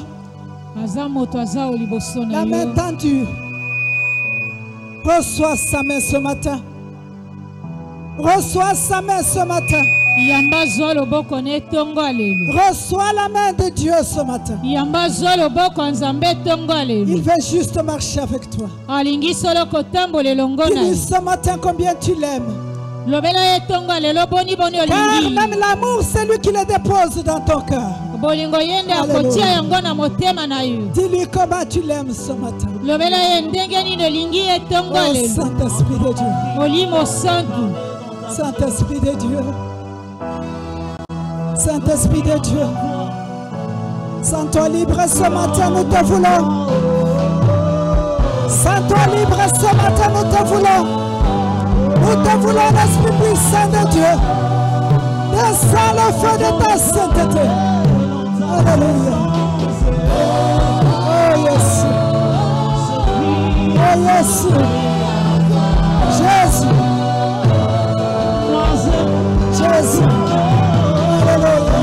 La main tendue. Reçois sa main ce matin. Reçois sa main ce matin. Reçois la main de Dieu ce matin. Il veut juste marcher avec toi. Dis-lui ce matin combien tu l'aimes. Car même l'amour, c'est lui qui le dépose dans ton cœur. Dis-lui comment tu l'aimes ce matin. Oh, Saint-Esprit de Dieu. Saint-Esprit de Dieu. Saint-Esprit de Dieu. Sens-toi libre ce matin, nous te voulons. Sens-toi libre ce matin, nous te voulons. Nous te voulons, l'Esprit puissant de Dieu. Descends le feu de ta sainteté. Alléluia. Oh yes. Oh yes. Jésus. Jésus. Alléluia.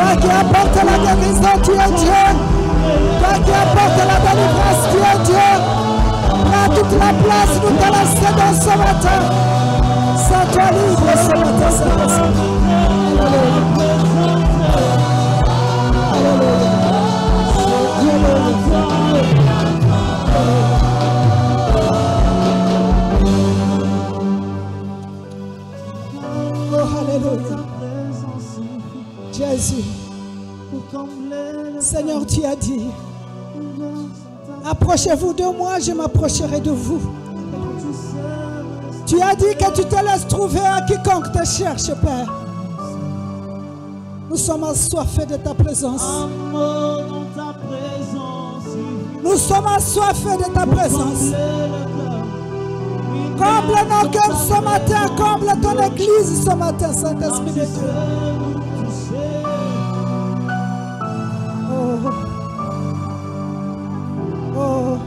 Toi qui apportes la guérison, tu es Dieu. Toi qui apportes la délivrance, tu es Dieu. Prends toute la place, nous te laissons dans ce matin. Sans toi libre ce matin, Saint-Esprit. Jésus, Seigneur, tu as dit, approchez-vous de moi, je m'approcherai de vous. Tu as dit que tu te laisses trouver à quiconque te cherche, Père. Nous sommes assoiffés de ta présence. Nous sommes assoiffés de ta présence. Comble nos cœurs ce matin, comble ton église ce matin, Saint-Esprit de Dieu. Oh. Oh.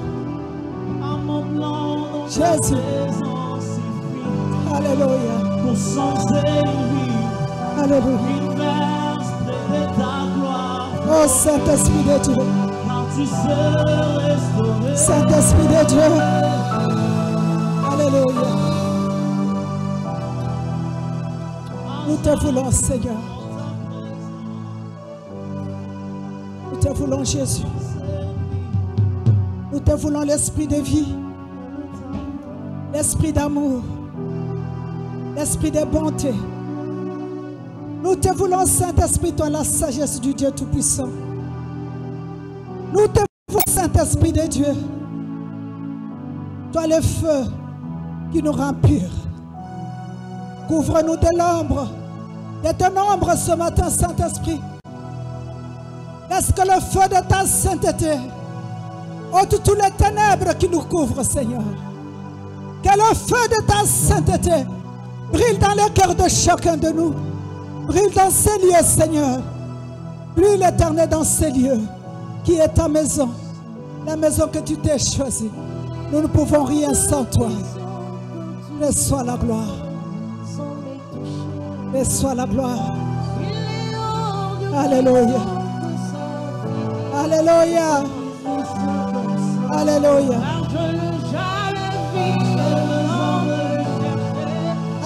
Jésus. Alléluia. Alléluia. Oh Saint-Esprit de Dieu. Saint-Esprit de Dieu. Alléluia. Nous te voulons, Seigneur. Nous te voulons, Jésus. Nous te voulons l'esprit de vie, l'esprit d'amour, l'esprit de bonté. Nous te voulons, Saint-Esprit, toi la sagesse du Dieu Tout-Puissant. Nous te voulons, Saint-Esprit de Dieu, toi le feu qui nous rend purs. Couvre-nous de l'ombre, de ton ombre ce matin, Saint-Esprit. Laisse que le feu de ta sainteté ôte toutes les ténèbres qui nous couvrent, Seigneur. Que le feu de ta sainteté brille dans le cœur de chacun de nous. Brille dans ces lieux, Seigneur. Brille l'éternel dans ces lieux, qui est ta maison, la maison que tu t'es choisie. Nous ne pouvons rien sans toi. Reçois la gloire. Reçois la gloire. Alléluia. Alléluia. Alléluia.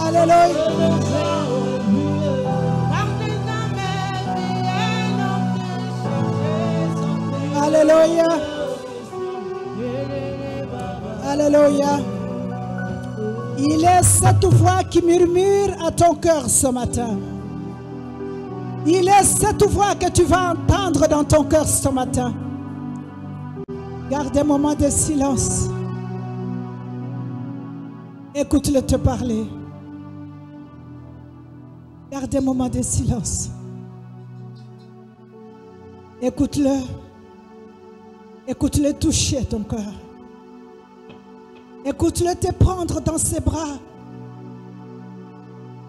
Alléluia. Alléluia. Alléluia. Il est cette voix qui murmure à ton cœur ce matin. Il est cette voix que tu vas entendre dans ton cœur ce matin. Garde un moment de silence. Écoute-le te parler. Garde un moment de silence. Écoute-le. Écoute-le toucher ton cœur. Écoute-le te prendre dans ses bras.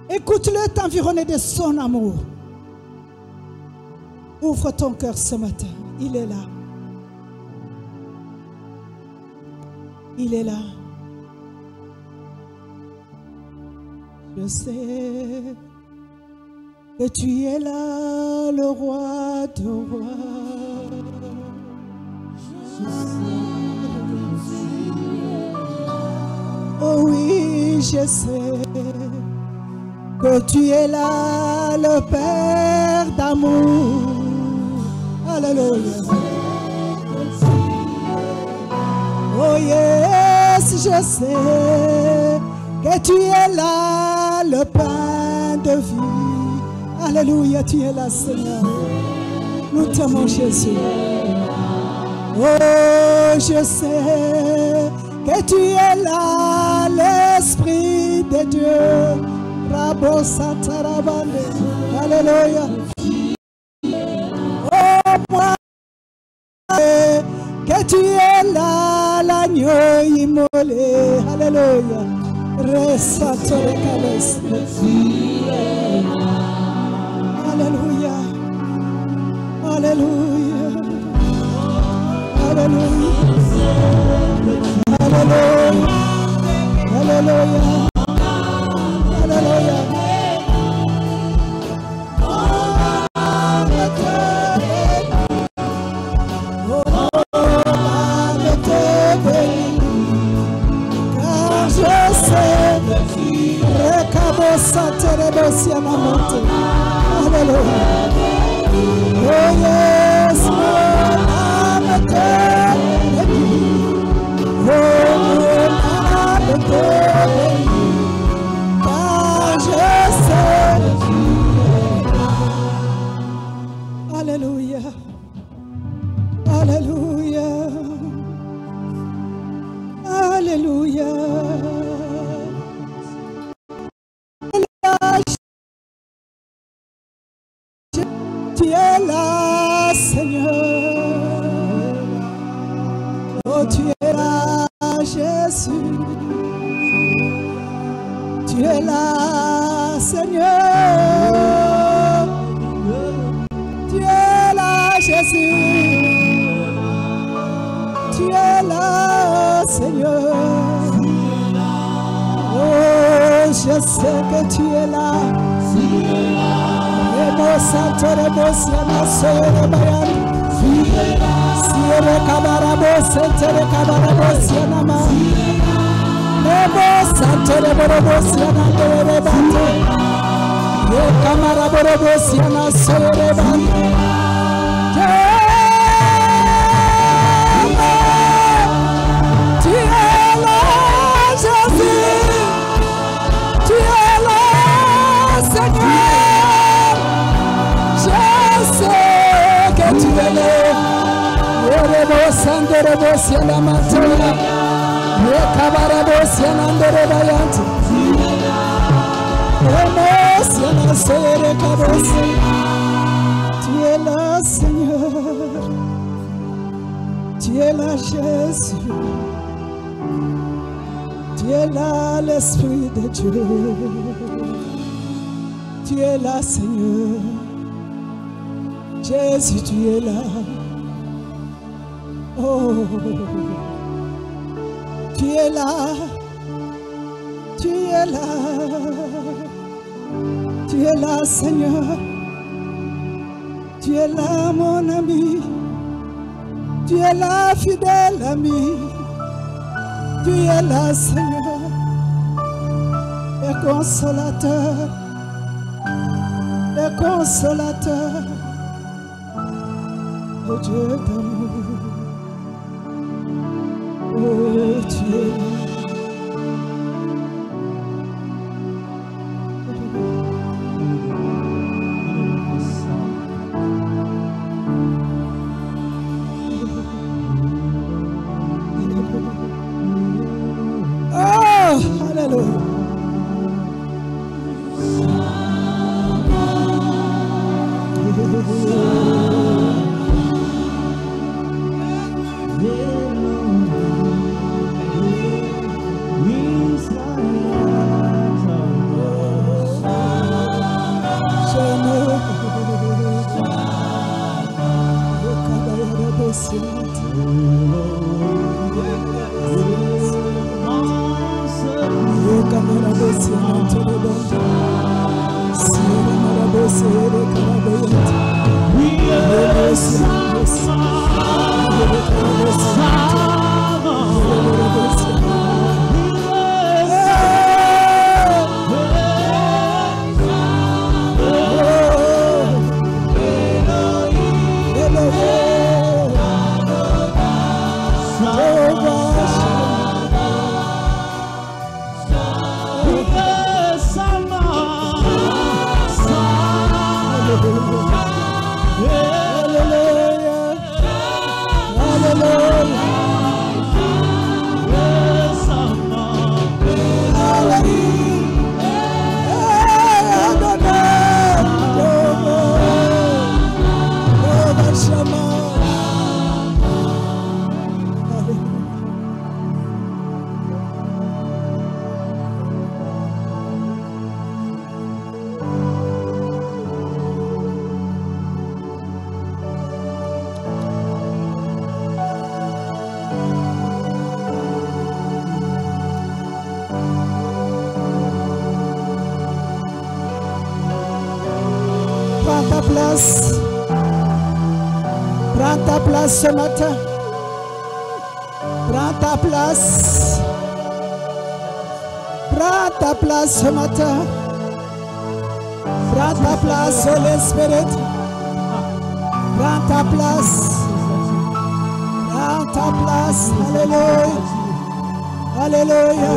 Écoute-le t'environner de son amour. Ouvre ton cœur ce matin. Il est là. Il est là. Je sais que tu es là, le roi de rois. Je sais que tu es là. Oh oui, je sais que tu es là, le Père d'amour. Alléluia. Oh yes, je sais que tu es là, le pain de vie. Alléluia, tu es là, Seigneur. Nous t'aimons, Jésus. Oh, je sais que tu es là, l'Esprit de Dieu. Rabo Satarabande. Alléluia. Oh, moi, que tu es là, l'agneau immolé. Alléluia. Resta sur les cabesses. Alléluia. Alléluia. Alléluia. Alléluia. Alléluia. Alléluia. Oh yes, Lord, I'm a baby. Oh, I'm a baby. Car je sais. Alléluia. Alléluia. Alléluia. Tu es là, Seigneur. Oh, tu es là, Jésus. Tu es là, Seigneur. Tu es là, Jésus. Tu es là, Seigneur. Oh, je sais que tu es là. Rebo santo rebo siana soyere bayan. Siere kabarabo sentere kabarabo siana ma. Rebo santo rebo siana soyere bante. Ye kamarabo rebo siana soyere bante. Tu es là, Jésus. Tu es là, Seigneur. Je sais que tu es là. Rebo santo rebo siana mantoya. Ye kabarabo siana ndere bayanti. Rebo siana soyere kabosi. Tu es là, Seigneur. Tu es là, Jésus. Tu es là, l'Esprit de Dieu. Tu es là, Seigneur. Jésus, tu es là. Oh, tu es là. Tu es là. Tu es là, Seigneur. Tu es là, mon ami. Tu es là, fidèle ami. Tu es là, Seigneur. Le consolateur. Le consolateur. Le Dieu d'amour. Oh, tu es là. Prends ta place ce matin. Prends ta place. Prends ta place ce matin. Prends ta place, Holy Spirit. Prends ta place. Prends ta place. Alléluia. Alléluia.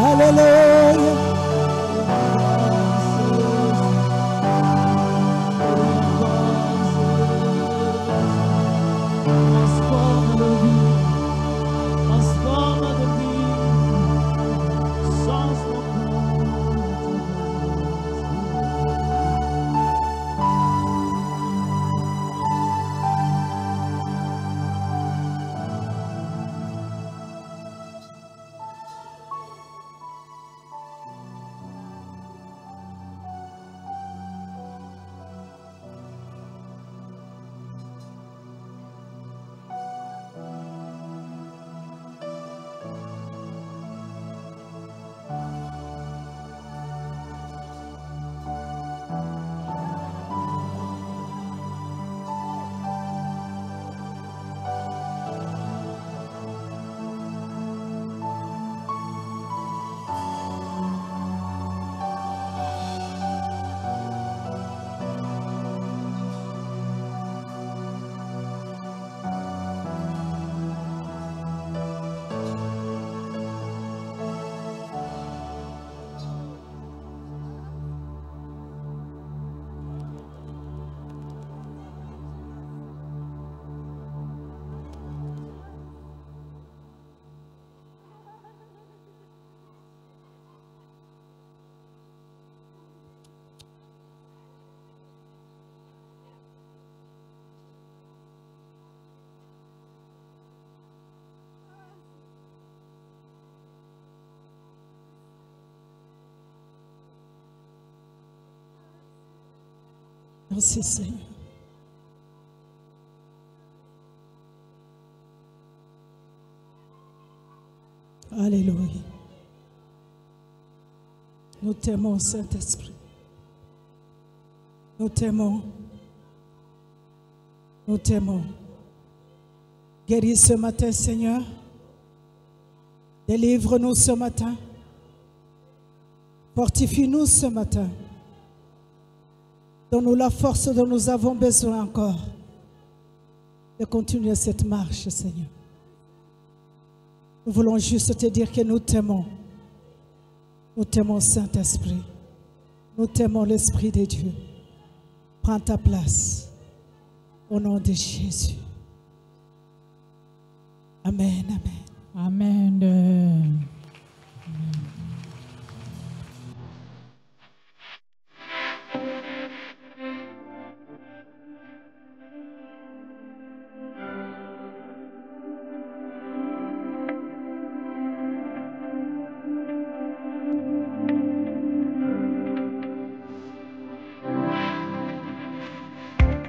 Alléluia. Merci Seigneur. Alléluia. Nous t'aimons, Saint-Esprit. Nous t'aimons. Nous t'aimons. Guéris ce matin, Seigneur. Délivre-nous ce matin. Fortifie-nous ce matin. Donne-nous la force dont nous avons besoin encore de continuer cette marche, Seigneur. Nous voulons juste te dire que nous t'aimons. Nous t'aimons, Saint-Esprit. Nous t'aimons, l'Esprit de Dieu. Prends ta place au nom de Jésus. Amen, amen. Amen.